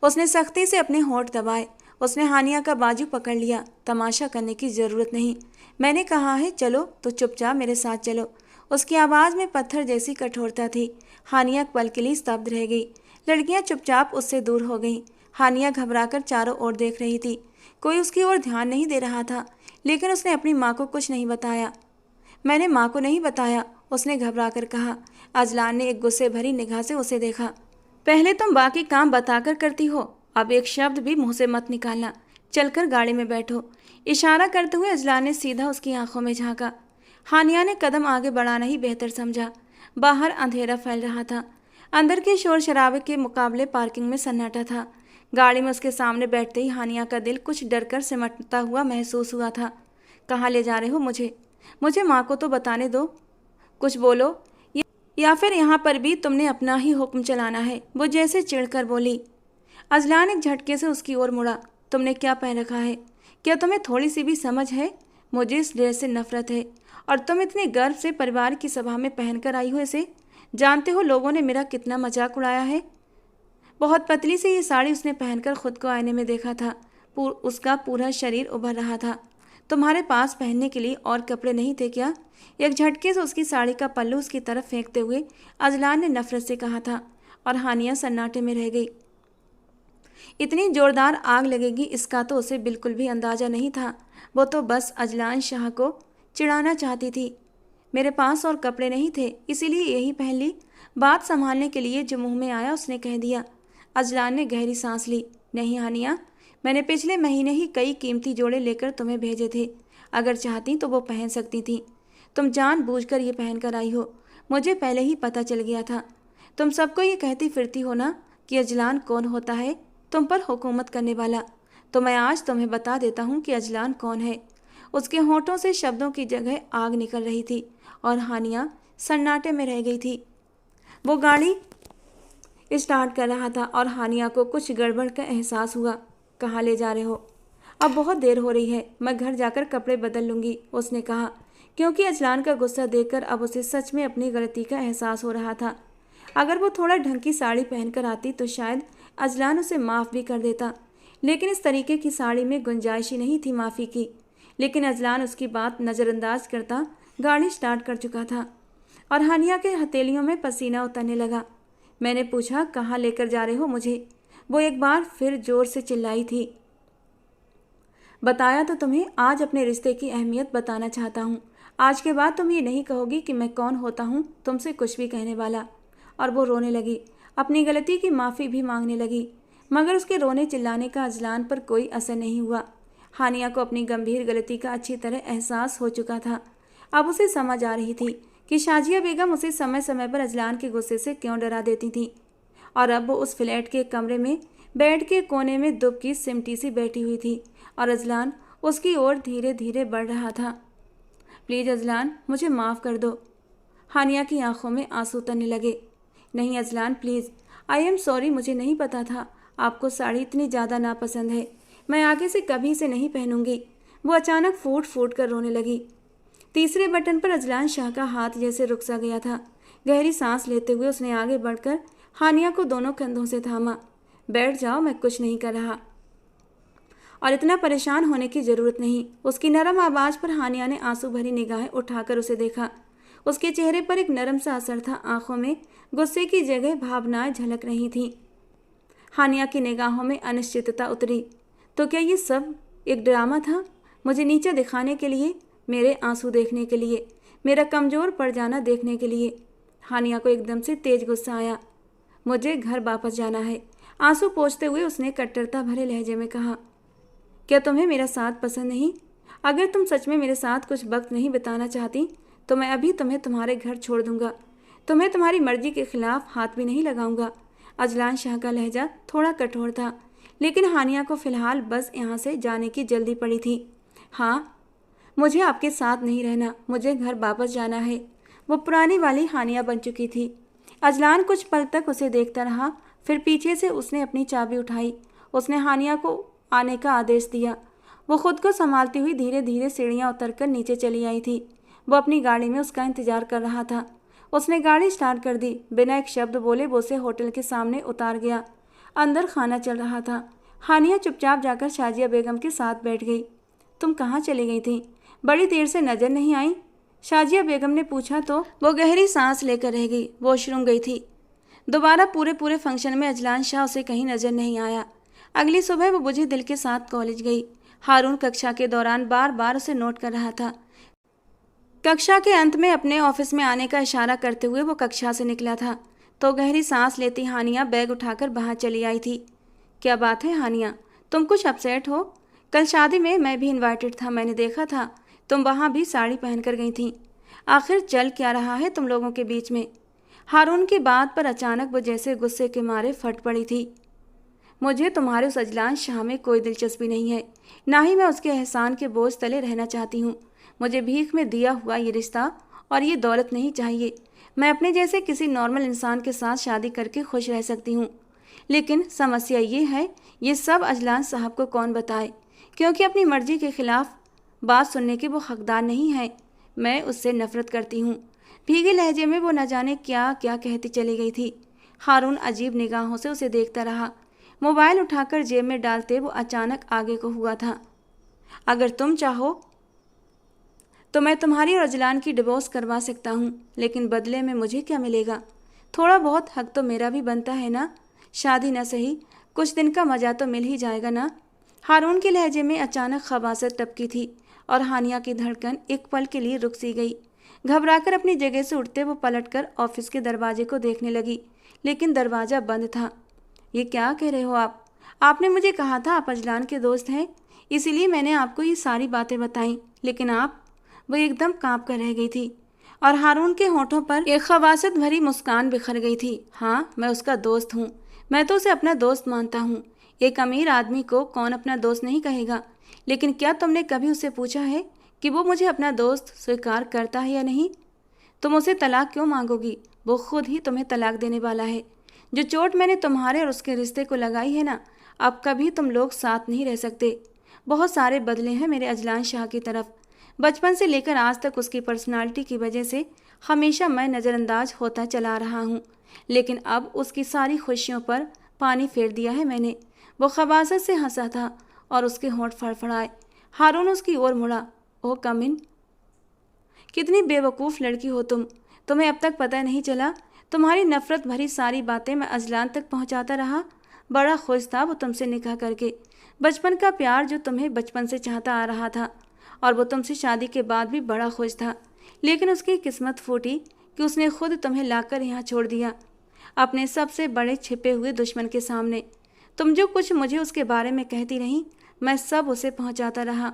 उसने सख्ती से अपने होंठ दबाए। उसने हानिया का बाजू पकड़ लिया। तमाशा करने की जरूरत नहीं, मैंने कहा है चलो तो चुपचाप मेरे साथ चलो। उसकी आवाज़ में पत्थर जैसी कठोरता थी। हानिया पल के लिए स्तब्ध रह गई। लड़कियां चुपचाप उससे दूर हो गईं। हानिया घबराकर चारों ओर देख रही थी। कोई उसकी ओर ध्यान नहीं दे रहा था, लेकिन उसने अपनी माँ को कुछ नहीं बताया। मैंने माँ को नहीं बताया, उसने घबराकर कहा। अजलान ने एक गुस्से भरी निगाह से उसे देखा। पहले तुम बाकी काम बताकर करती हो, अब एक शब्द भी मुंह से मत निकालना। चलकर गाड़ी में बैठो। इशारा करते हुए अजलान ने सीधा उसकी आंखों में झांका। हानिया ने कदम आगे बढ़ाना ही बेहतर समझा। बाहर अंधेरा फैल रहा था। अंदर के शोर शराबे के मुकाबले पार्किंग में सन्नाटा था। गाड़ी में उसके सामने बैठते ही हानिया का दिल कुछ डरकर सिमटता हुआ महसूस हुआ था। कहाँ ले जा रहे हो मुझे? मुझे माँ को तो बताने दो, कुछ बोलो, या फिर यहाँ पर भी तुमने अपना ही हुक्म चलाना है? वो जैसे चिढ़कर बोली। अजलान एक झटके से उसकी ओर मुड़ा। तुमने क्या पहन रखा है? क्या तुम्हें थोड़ी सी भी समझ है? मुझे इस ड्रेस से नफरत है, और तुम इतने गर्व से परिवार की सभा में पहनकर आई हो इसे। जानते हो लोगों ने मेरा कितना मजाक उड़ाया है। बहुत पतली सी ये साड़ी उसने पहनकर खुद को आईने में देखा था। उसका पूरा शरीर उभर रहा था। तुम्हारे पास पहनने के लिए और कपड़े नहीं थे क्या? एक झटके से उसकी साड़ी का पल्लू उसकी तरफ फेंकते हुए अजलान ने नफरत से कहा था, और हानिया सन्नाटे में रह गई। इतनी जोरदार आग लगेगी इसका तो उसे बिल्कुल भी अंदाजा नहीं था। वो तो बस अजलान शाह को चिढ़ाना चाहती थी। मेरे पास और कपड़े नहीं थे, इसीलिए यही पहन ली। बात संभालने के लिए जो मुंह में आया उसने कह दिया। अजलान ने गहरी सांस ली। नहीं हानिया, मैंने पिछले महीने ही कई कीमती जोड़े लेकर तुम्हें भेजे थे। अगर चाहती तो वो पहन सकती थी। तुम जानबूझकर ये पहन कर आई हो। मुझे पहले ही पता चल गया था। तुम सबको ये कहती फिरती हो ना कि अजलान कौन होता है, तुम पर हुकूमत करने वाला। तो मैं आज तुम्हें बता देता हूँ कि अजलान कौन है। उसके होंठों से शब्दों की जगह आग निकल रही थी, और हानिया सन्नाटे में रह गई थी। वो गाड़ी स्टार्ट कर रहा था, और हानिया को कुछ गड़बड़ का एहसास हुआ। कहाँ ले जा रहे हो? अब बहुत देर हो रही है, मैं घर जाकर कपड़े बदल लूँगी, उसने कहा, क्योंकि अजलान का गुस्सा देखकर अब उसे सच में अपनी गलती का एहसास हो रहा था। अगर वो थोड़ा ढंग की साड़ी पहनकर आती तो शायद अजलान उसे माफ़ भी कर देता, लेकिन इस तरीके की साड़ी में गुंजाइश ही नहीं थी माफ़ी की। लेकिन अजलान उसकी बात नज़रअंदाज करता गाड़ी स्टार्ट कर चुका था, और हानिया के हथेलियों में पसीना उतरने लगा। मैंने पूछा कहाँ लेकर जा रहे हो मुझे? वो एक बार फिर जोर से चिल्लाई थी। बताया तो तुम्हें, आज अपने रिश्ते की अहमियत बताना चाहता हूँ। आज के बाद तुम ये नहीं कहोगी कि मैं कौन होता हूँ तुमसे कुछ भी कहने वाला। और वो रोने लगी, अपनी गलती की माफ़ी भी मांगने लगी। मगर उसके रोने चिल्लाने का अजलान पर कोई असर नहीं हुआ। हानिया को अपनी गंभीर गलती का अच्छी तरह एहसास हो चुका था। अब उसे समझ आ रही थी कि शाजिया बेगम उसे समय समय पर अजलान के गुस्से से क्यों डरा देती थी। और अब वो उस फ्लैट के कमरे में बेड के कोने में दुबकी सिमटी सी बैठी हुई थी, और अजलान उसकी ओर धीरे धीरे बढ़ रहा था। प्लीज़ अजलान, मुझे माफ़ कर दो। हानिया की आंखों में आंसू उतरने लगे। नहीं Azlan please, I am sorry, मुझे नहीं पता था आपको साड़ी इतनी ज़्यादा नापसंद है। मैं आगे से कभी इसे नहीं पहनूंगी। वो अचानक फूट फूट कर रोने लगी। तीसरे बटन पर अजलान शाह का हाथ जैसे रुक सा गया था। गहरी सांस लेते हुए उसने आगे बढ़कर हानिया को दोनों कंधों से थामा। बैठ जाओ, मैं कुछ नहीं कर रहा, और इतना परेशान होने की ज़रूरत नहीं। उसकी नरम आवाज़ पर हानिया ने आंसू भरी निगाहें उठाकर उसे देखा। उसके चेहरे पर एक नरम सा असर था, आंखों में गुस्से की जगह भावनाएं झलक रही थीं। हानिया की निगाहों में अनिश्चितता उतरी। तो क्या ये सब एक ड्रामा था? मुझे नीचे दिखाने के लिए, मेरे आंसू देखने के लिए, मेरा कमज़ोर पड़ जाना देखने के लिए? हानिया को एकदम से तेज गुस्सा आया। मुझे घर वापस जाना है, आंसू पोंछते हुए उसने कट्टरता भरे लहजे में कहा। क्या तुम्हें मेरा साथ पसंद नहीं? अगर तुम सच में मेरे साथ कुछ वक्त नहीं बिताना चाहती तो मैं अभी तुम्हें तुम्हारे घर छोड़ दूंगा। तुम्हें तुम्हारी मर्जी के खिलाफ हाथ भी नहीं लगाऊंगा। अजलान शाह का लहजा थोड़ा कठोर था, लेकिन हानिया को फिलहाल बस यहाँ से जाने की जल्दी पड़ी थी। हाँ, मुझे आपके साथ नहीं रहना, मुझे घर वापस जाना है। वो पुरानी वाली हानिया बन चुकी थी। अजलान कुछ पल तक उसे देखता रहा, फिर पीछे से उसने अपनी चाबी उठाई। उसने हानिया को आने का आदेश दिया। वो खुद को संभालती हुई धीरे धीरे सीढ़ियाँ उतरकर नीचे चली आई थी। वो अपनी गाड़ी में उसका इंतजार कर रहा था। उसने गाड़ी स्टार्ट कर दी। बिना एक शब्द बोले वो उसे होटल के सामने उतार गया। अंदर खाना चल रहा था। हानिया चुपचाप जाकर शाजिया बेगम के साथ बैठ गई। तुम कहाँ चली गई थी? बड़ी देर से नजर नहीं आई? शाजिया बेगम ने पूछा तो वो गहरी सांस लेकर रह गई। वॉशरूम गई थी। दोबारा पूरे फंक्शन में अजलान शाह उसे कहीं नजर नहीं आया। अगली सुबह वो बुझे दिल के साथ कॉलेज गई। हारून कक्षा के दौरान बार बार उसे नोट कर रहा था। कक्षा के अंत में अपने ऑफिस में आने का इशारा करते हुए वो कक्षा से निकला था तो गहरी सांस लेती हानिया बैग उठाकर बाहर चली आई थी। क्या बात है हानिया, तुम कुछ अपसेट हो? कल शादी में मैं भी इनवाइटेड था। मैंने देखा था तुम वहाँ भी साड़ी पहनकर गई थी। आखिर चल क्या रहा है तुम लोगों के बीच में? हारून की बात पर अचानक वो जैसे गुस्से के मारे फट पड़ी थी। मुझे तुम्हारे उस अजलान शाह में कोई दिलचस्पी नहीं है, ना ही मैं उसके एहसान के बोझ तले रहना चाहती हूँ। मुझे भीख में दिया हुआ ये रिश्ता और ये दौलत नहीं चाहिए। मैं अपने जैसे किसी नॉर्मल इंसान के साथ शादी करके खुश रह सकती हूँ। लेकिन समस्या ये है, ये सब अजलान साहब को कौन बताए, क्योंकि अपनी मर्जी के खिलाफ बात सुनने के वो हकदार नहीं है। मैं उससे नफरत करती हूँ। भीगे लहजे में वो न जाने क्या क्या कहती चली गई थी। हारून अजीब निगाहों से उसे देखता रहा। मोबाइल उठाकर जेब में डालते वो अचानक आगे को हुआ था। अगर तुम चाहो तो मैं तुम्हारी और अजलान की डिवोर्स करवा सकता हूँ, लेकिन बदले में मुझे क्या मिलेगा? थोड़ा बहुत हक तो मेरा भी बनता है ना। शादी न सही, कुछ दिन का मजा तो मिल ही जाएगा ना। हारून के लहजे में अचानक खबासत टपकी थी और हानिया की धड़कन एक पल के लिए रुक सी गई। घबराकर अपनी जगह से उठते वो पलटकर ऑफिस के दरवाजे को देखने लगी, लेकिन दरवाज़ा बंद था। ये क्या कह रहे हो आप? आपने मुझे कहा था आप अजलान के दोस्त हैं, इसीलिए मैंने आपको ये सारी बातें बताई, लेकिन आप? वो एकदम कांप कर रह गई थी और हारून के होठों पर एक खवासत भरी मुस्कान बिखर गई थी। हाँ, मैं उसका दोस्त हूँ। मैं तो उसे अपना दोस्त मानता हूँ। एक अमीर आदमी को कौन अपना दोस्त नहीं कहेगा? लेकिन क्या तुमने कभी उससे पूछा है कि वो मुझे अपना दोस्त स्वीकार करता है या नहीं? तुम उसे तलाक क्यों मांगोगी? वो खुद ही तुम्हें तलाक देने वाला है। जो चोट मैंने तुम्हारे और उसके रिश्ते को लगाई है ना, अब कभी तुम लोग साथ नहीं रह सकते। बहुत सारे बदले हैं मेरे अजलान शाह की तरफ। बचपन से लेकर आज तक उसकी पर्सनालिटी की वजह से हमेशा मैं नज़रअंदाज होता चला रहा हूँ, लेकिन अब उसकी सारी खुशियों पर पानी फेर दिया है मैंने। वो खबासत से हंसा था और उसके होंठ फड़फड़ाए। हारून उसकी ओर मुड़ा। ओह कमिन, कितनी बेवकूफ़ लड़की हो तुम। तुम्हें अब तक पता नहीं चला? तुम्हारी नफ़रत भरी सारी बातें मैं अजलान तक पहुंचाता रहा। बड़ा खुश था वो तुमसे निकाह करके। बचपन का प्यार जो तुम्हें बचपन से चाहता आ रहा था, और वो तुमसे शादी के बाद भी बड़ा खुश था। लेकिन उसकी किस्मत फूटी कि उसने खुद तुम्हें लाकर यहाँ छोड़ दिया, अपने सबसे बड़े छिपे हुए दुश्मन के सामने। तुम जो कुछ मुझे उसके बारे में कहती रही, मैं सब उसे पहुँचाता रहा।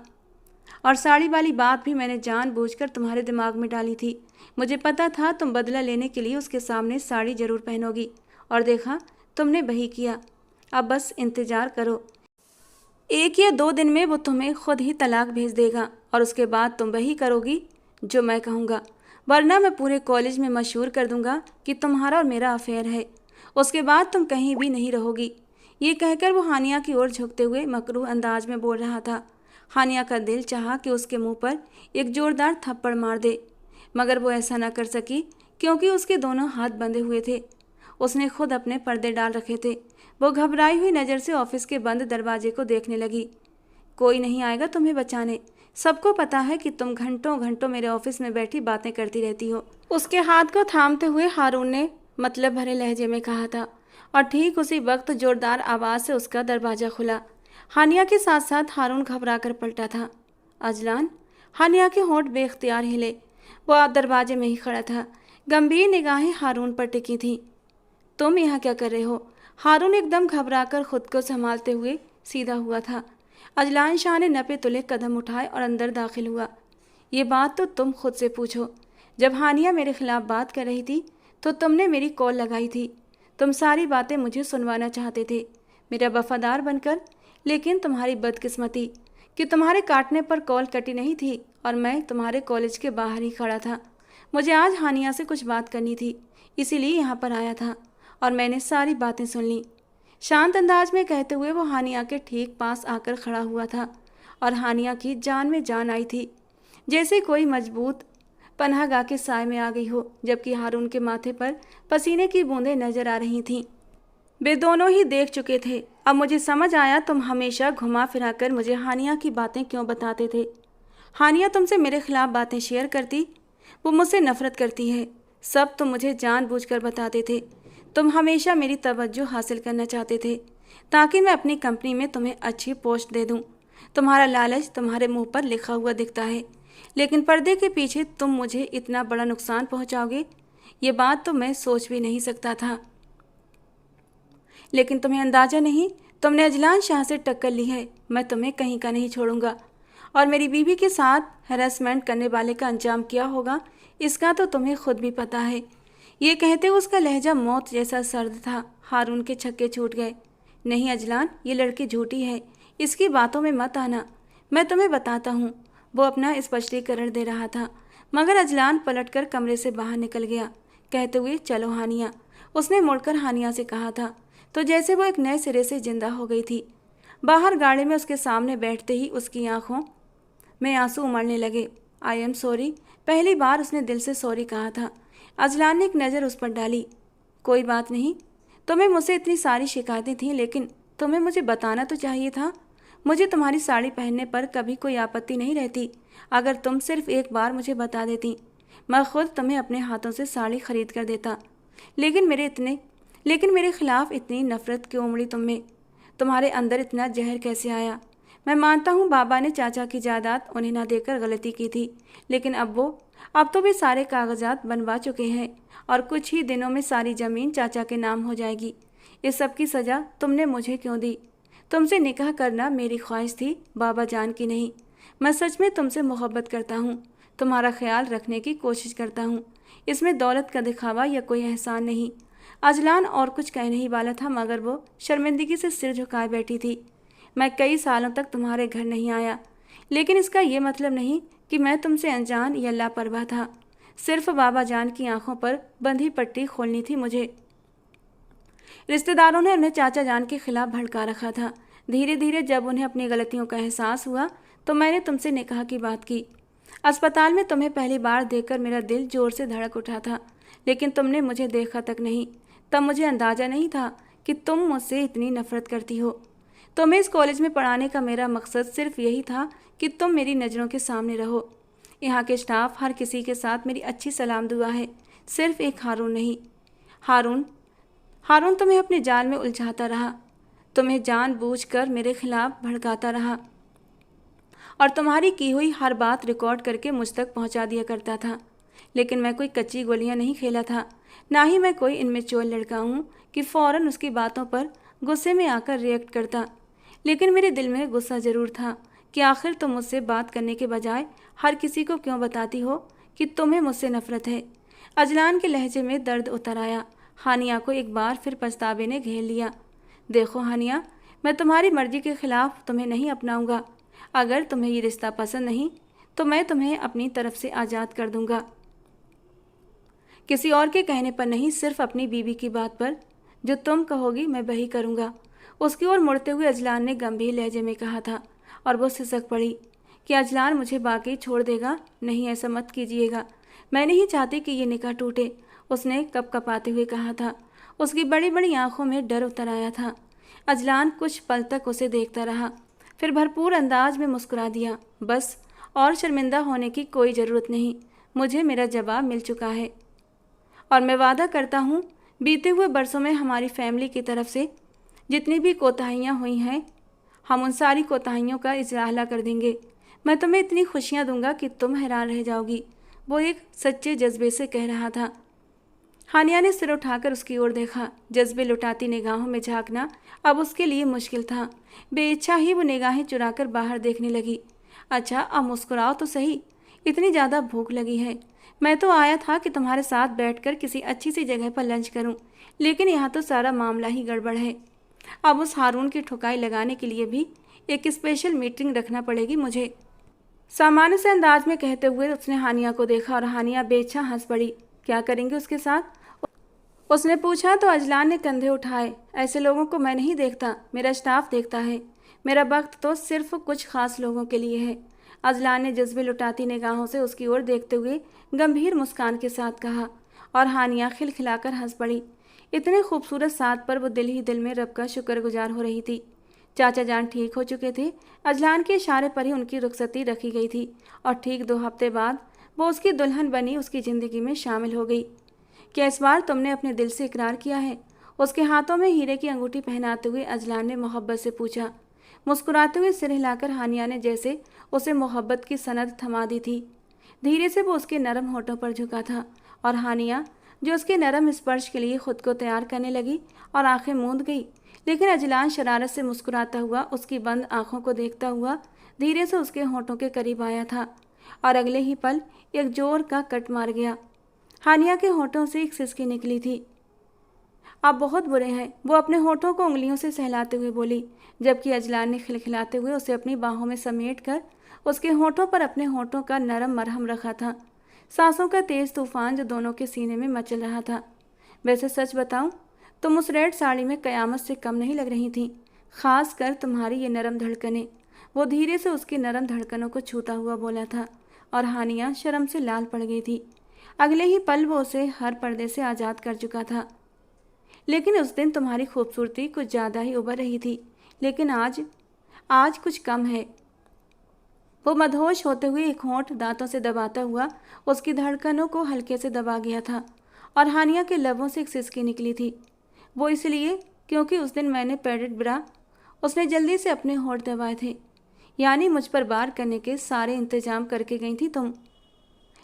और साड़ी वाली बात भी मैंने जानबूझकर तुम्हारे दिमाग में डाली थी। मुझे पता था तुम बदला लेने के लिए उसके सामने साड़ी जरूर पहनोगी, और देखा तुमने वही किया। अब बस इंतज़ार करो, 1 या 2 दिन में वो तुम्हें खुद ही तलाक भेज देगा और उसके बाद तुम वही करोगी जो मैं कहूँगा, वरना मैं पूरे कॉलेज में मशहूर कर दूंगा कि तुम्हारा और मेरा अफेयर है। उसके बाद तुम कहीं भी नहीं रहोगी। ये कहकर वो हानिया की ओर झुकते हुए मकरूह अंदाज में बोल रहा था। हानिया का दिल चाहा कि उसके मुंह पर एक जोरदार थप्पड़ मार दे, मगर वो ऐसा न कर सकी क्योंकि उसके दोनों हाथ बंधे हुए थे। उसने खुद अपने पर्दे डाल रखे थे। वो घबराई हुई नज़र से ऑफिस के बंद दरवाजे को देखने लगी। कोई नहीं आएगा तुम्हें बचाने। सबको पता है कि तुम घंटों घंटों मेरे ऑफिस में बैठी बातें करती रहती हो। उसके हाथ को थामते हुए हारून ने मतलब भरे लहजे में कहा था, और ठीक उसी वक्त जोरदार आवाज़ से उसका दरवाज़ा खुला। हानिया के साथ साथ हारून घबरा कर पलटा था। अजलान? हानिया के होंठ बेख्तियार हिले। वो दरवाजे में ही खड़ा था। गंभीर निगाहें हारून पर टिकी थीं। तुम यहाँ क्या कर रहे हो? हारून एकदम घबराकर खुद को संभालते हुए सीधा हुआ था। अजलान शाह ने नपे तुले कदम उठाए और अंदर दाखिल हुआ। ये बात तो तुम खुद से पूछो। जब हानिया मेरे खिलाफ बात कर रही थी तो तुमने मेरी कॉल लगाई थी। तुम सारी बातें मुझे सुनवाना चाहते थे, मेरा वफादार बनकर, लेकिन तुम्हारी बदकिस्मती कि तुम्हारे काटने पर कॉल कटी नहीं थी और मैं तुम्हारे कॉलेज के बाहर ही खड़ा था। मुझे आज हानिया से कुछ बात करनी थी, इसीलिए यहाँ पर आया था और मैंने सारी बातें सुन ली। शांत अंदाज में कहते हुए वो हानिया के ठीक पास आकर खड़ा हुआ था और हानिया की जान में जान आई थी, जैसे कोई मजबूत पनाहगाह के साए में आ गई हो, जबकि हारून के माथे पर पसीने की बूंदें नजर आ रही थीं। वे दोनों ही देख चुके थे। अब मुझे समझ आया तुम हमेशा घुमा फिरा कर मुझे हानिया की बातें क्यों बताते थे। हानिया तुमसे मेरे खिलाफ बातें शेयर करती, वो मुझसे नफरत करती है। सब तुम मुझे जानबूझकर बताते थे। तुम हमेशा मेरी तवज्जो हासिल करना चाहते थे ताकि मैं अपनी कंपनी में तुम्हें अच्छी पोस्ट दे दूं। तुम्हारा लालच तुम्हारे मुंह पर लिखा हुआ दिखता है, लेकिन पर्दे के पीछे तुम मुझे इतना बड़ा नुकसान पहुंचाओगे, ये बात तो मैं सोच भी नहीं सकता था। लेकिन तुम्हें अंदाजा नहीं, तुमने अजलान शाह से टक्कर ली है। मैं तुम्हें कहीं का नहीं छोड़ूंगा, और मेरी बीवी के साथ हैरेसमेंट करने वाले का अंजाम क्या होगा इसका तो तुम्हें खुद भी पता है। ये कहते हुए उसका लहजा मौत जैसा सर्द था। हारून के छक्के छूट गए। नहीं अजलान, ये लड़की झूठी है, इसकी बातों में मत आना, मैं तुम्हें बताता हूँ। वो अपना स्पष्टीकरण दे रहा था, मगर अजलान पलटकर कमरे से बाहर निकल गया, कहते हुए चलो हानिया। उसने मुड़कर हानिया से कहा था तो जैसे वो एक नए सिरे से जिंदा हो गई थी। बाहर गाड़ी में उसके सामने बैठते ही उसकी आंखों में आंसू उमड़ने लगे। आई एम सॉरी, पहली बार उसने दिल से सॉरी कहा था। अजलान ने एक नज़र उस पर डाली। कोई बात नहीं, तुम्हें मुझसे इतनी सारी शिकायतें थीं, लेकिन तुम्हें मुझे बताना तो चाहिए था। मुझे तुम्हारी साड़ी पहनने पर कभी कोई आपत्ति नहीं रहती, अगर तुम सिर्फ एक बार मुझे बता देती, मैं खुद तुम्हें अपने हाथों से साड़ी खरीद कर देता। लेकिन मेरे खिलाफ इतनी नफरत क्यों उमड़ी तुम में? तुम्हारे अंदर इतना जहर कैसे आया? मैं मानता हूँ बाबा ने चाचा की जायदाद उन्हें ना देकर गलती की थी, लेकिन अब तो वे सारे कागजात बनवा चुके हैं और कुछ ही दिनों में सारी ज़मीन चाचा के नाम हो जाएगी। इस सब की सज़ा तुमने मुझे क्यों दी? तुमसे निकाह करना मेरी ख्वाहिश थी, बाबा जान की नहीं। मैं सच में तुमसे मोहब्बत करता हूँ, तुम्हारा ख्याल रखने की कोशिश करता हूँ। इसमें दौलत का दिखावा या कोई एहसान नहीं। अजलान और कुछ कहने ही वाला था, मगर वो शर्मिंदगी से सिर झुकाए बैठी थी। मैं कई सालों तक तुम्हारे घर नहीं आया, लेकिन इसका ये मतलब नहीं कि मैं तुमसे अनजान या लापरवाह था। सिर्फ बाबा जान की आंखों पर बंधी पट्टी खोलनी थी मुझे। रिश्तेदारों ने उन्हें चाचा जान के खिलाफ भड़का रखा था। धीरे धीरे जब उन्हें अपनी गलतियों का एहसास हुआ तो मैंने तुमसे निकाह की बात की। अस्पताल में तुम्हें पहली बार देखकर मेरा दिल जोर से धड़क उठा था, लेकिन तुमने मुझे देखा तक नहीं। तब मुझे अंदाजा नहीं था कि तुम मुझसे इतनी नफरत करती हो। तुम्हें इस कॉलेज में पढ़ाने का मेरा मकसद सिर्फ यही था कि तुम मेरी नज़रों के सामने रहो। यहाँ के स्टाफ हर किसी के साथ मेरी अच्छी सलाम दुआ है, सिर्फ एक हारून नहीं। हारून तुम्हें अपने जाल में उलझाता रहा, तुम्हें जानबूझकर मेरे खिलाफ भड़काता रहा और तुम्हारी की हुई हर बात रिकॉर्ड करके मुझ तक पहुँचा दिया करता था। लेकिन मैं कोई कच्ची गोलियाँ नहीं खेला था, ना ही मैं कोई इनमेच्योर लड़का हूँ कि फ़ौरन उसकी बातों पर गुस्से में आकर रिएक्ट करता। लेकिन मेरे दिल में गुस्सा ज़रूर था कि आखिर तुम मुझसे बात करने के बजाय हर किसी को क्यों बताती हो कि तुम्हें मुझसे नफरत है। अजलान के लहजे में दर्द उतर आया। हानिया को एक बार फिर पछतावे ने घेर लिया। देखो हानिया, मैं तुम्हारी मर्जी के खिलाफ तुम्हें नहीं अपनाऊंगा। अगर तुम्हें ये रिश्ता पसंद नहीं तो मैं तुम्हें अपनी तरफ से आज़ाद कर दूंगा, किसी और के कहने पर नहीं, सिर्फ अपनी बीवी की बात पर। जो तुम कहोगी मैं वही करूंगा। उसकी ओर मुड़ते हुए अजलान ने गंभीर लहजे में कहा था, और वो सिसक पड़ी कि अजलान मुझे बाकी छोड़ देगा। नहीं, ऐसा मत कीजिएगा, मैं नहीं चाहती कि ये निकाह टूटे, उसने कपकपाते हुए कहा था। उसकी बड़ी बड़ी आंखों में डर उतर आया था। अजलान कुछ पल तक उसे देखता रहा, फिर भरपूर अंदाज में मुस्कुरा दिया। बस, और शर्मिंदा होने की कोई ज़रूरत नहीं, मुझे मेरा जवाब मिल चुका है और मैं वादा करता हूँ बीते हुए बरसों में हमारी फैमिली की तरफ से जितनी भी कोताहियाँ हुई हैं, हम उन सारी कोताहियों का इजराला कर देंगे। मैं तुम्हें इतनी खुशियाँ दूंगा कि तुम हैरान रह जाओगी, वो एक सच्चे जज्बे से कह रहा था। हानिया ने सिर उठाकर उसकी ओर देखा। जज्बे लुटाती निगाहों में झांकना अब उसके लिए मुश्किल था। बेइच्छा ही वो निगाहें चुराकर बाहर देखने लगी। अच्छा, अब मुस्कुराओ तो सही, इतनी ज़्यादा भूख लगी है। मैं तो आया था कि तुम्हारे साथ बैठकर किसी अच्छी सी जगह पर लंच करूं, लेकिन यहाँ तो सारा मामला ही गड़बड़ है। अब उस हारून की ठुकाई लगाने के लिए भी एक स्पेशल मीटिंग रखना पड़ेगी मुझे। सामान्य से अंदाज में कहते हुए उसने हानिया को देखा और हानिया बेइच्छा हंस पड़ी। क्या करेंगे उसके साथ, उसने पूछा तो अजलान ने कंधे उठाए। ऐसे लोगों को मैं नहीं देखता, मेरा स्टाफ देखता है। मेरा वक्त तो सिर्फ कुछ खास लोगों के लिए है। अजलान ने जज्बे लुटाती निगाहों से उसकी ओर देखते हुए गंभीर मुस्कान के साथ कहा और हानिया खिलखिलाकर हंस पड़ी। इतने खूबसूरत साथ पर वो दिल ही दिल में रब का शुक्रगुजार हो रही थी। चाचा जान ठीक हो चुके थे। अजलान के इशारे पर ही उनकी रुखसती रखी गई थी और ठीक 2 हफ्ते बाद वो उसकी दुल्हन बनी उसकी ज़िंदगी में शामिल हो गई। क्या इस बार तुमने अपने दिल से इकरार किया है? उसके हाथों में हीरे की अंगूठी पहनाते हुए अजलान ने मोहब्बत से पूछा। मुस्कुराते हुए सिर हिलाकर हानिया ने जैसे उसे मोहब्बत की सनद थमा दी थी। धीरे से वो उसके नरम होठों पर झुका था और हानिया जो उसके नरम स्पर्श के लिए खुद को तैयार करने लगी और आंखें मूंद गई। लेकिन अजलान शरारत से मुस्कुराता हुआ उसकी बंद आंखों को देखता हुआ धीरे से उसके होठों के करीब आया था और अगले ही पल एक जोर का कट मार गया। हानिया के होठों से एक सिसकी निकली थी। आप बहुत बुरे हैं, वो अपने होठों को उंगलियों से सहलाते हुए बोली, जबकि अजलान ने खिलखिलाते हुए उसे अपनी बाहों में समेट कर उसके होठों पर अपने होठों का नरम मरहम रखा था। सांसों का तेज तूफान जो दोनों के सीने में मचल रहा था। वैसे सच बताऊं, तुम उस रेड साड़ी में कयामत से कम नहीं लग रही थी, खास कर तुम्हारी ये नरम धड़कनें। वो धीरे से उसकी नरम धड़कनों को छूता हुआ बोला था और हानिया शर्म से लाल पड़ गई थी। अगले ही पल वो उसे हर पर्दे से आज़ाद कर चुका था। लेकिन उस दिन तुम्हारी खूबसूरती कुछ ज़्यादा ही उभर रही थी, लेकिन आज कुछ कम है। वो मदहोश होते हुए एक होंठ दांतों से दबाता हुआ उसकी धड़कनों को हल्के से दबा गया था और हानिया के लबों से एक सिसकी निकली थी। वो इसलिए क्योंकि उस दिन मैंने पैडेड ब्रा। उसने जल्दी से अपने होंठ दबाए थे। यानी मुझ पर वार करने के सारे इंतजाम करके गई थी तुम।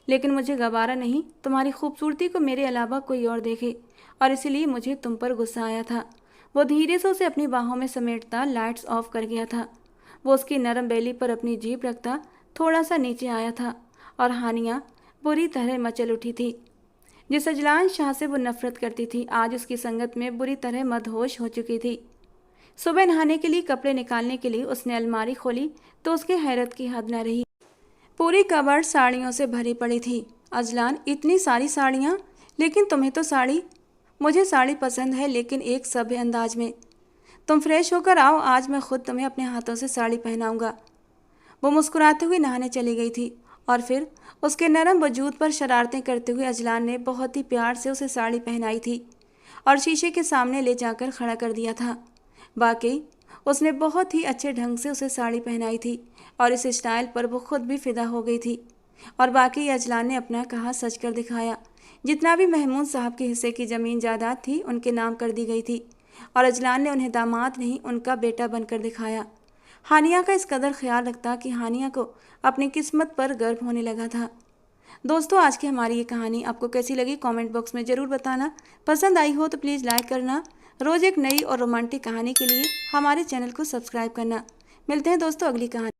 लेकिन मुझे गवारा नहीं तुम्हारी खूबसूरती को मेरे अलावा कोई और देखे, और इसलिए मुझे तुम पर गुस्सा आया था। वो धीरे से उसे अपनी बाहों में समेटता लाइट्स ऑफ कर गया था। वो उसकी नरम बेली पर अपनी जीभ रखता थोड़ा सा नीचे आया था और हानिया बुरी तरह मचल उठी थी। जिस अजलान शाह से वो नफरत करती थी आज उसकी संगत में बुरी तरह मदहोश हो चुकी थी। सुबह नहाने के लिए कपड़े निकालने के लिए उसने अलमारी खोली तो उसके हैरत की हद न रही। पूरी कबर्ड साड़ियों से भरी पड़ी थी। अजलान, इतनी सारी साड़ियाँ? लेकिन तुम्हें तो मुझे साड़ी पसंद है, लेकिन एक सभ्य अंदाज में। तुम फ्रेश होकर आओ, आज मैं खुद तुम्हें अपने हाथों से साड़ी पहनाऊंगा। वो मुस्कुराते हुए नहाने चली गई थी और फिर उसके नरम वजूद पर शरारतें करते हुए अजलान ने बहुत ही प्यार से उसे साड़ी पहनाई थी और शीशे के सामने ले जाकर खड़ा कर दिया था। वाकई उसने बहुत ही अच्छे ढंग से उसे साड़ी पहनाई थी और इस स्टाइल पर वो खुद भी फिदा हो गई थी। और बाकी अजलान ने अपना कहा सच कर दिखाया। जितना भी महमूद साहब के हिस्से की ज़मीन जायदाद थी उनके नाम कर दी गई थी और अजलान ने उन्हें दामाद नहीं उनका बेटा बनकर दिखाया। हानिया का इस कदर ख्याल रखता कि हानिया को अपनी किस्मत पर गर्व होने लगा था। दोस्तों, आज की हमारी ये कहानी आपको कैसी लगी कमेंट बॉक्स में ज़रूर बताना। पसंद आई हो तो प्लीज़ लाइक करना। रोज़ एक नई और रोमांटिक कहानी के लिए हमारे चैनल को सब्सक्राइब करना। मिलते हैं दोस्तों अगली कहानी।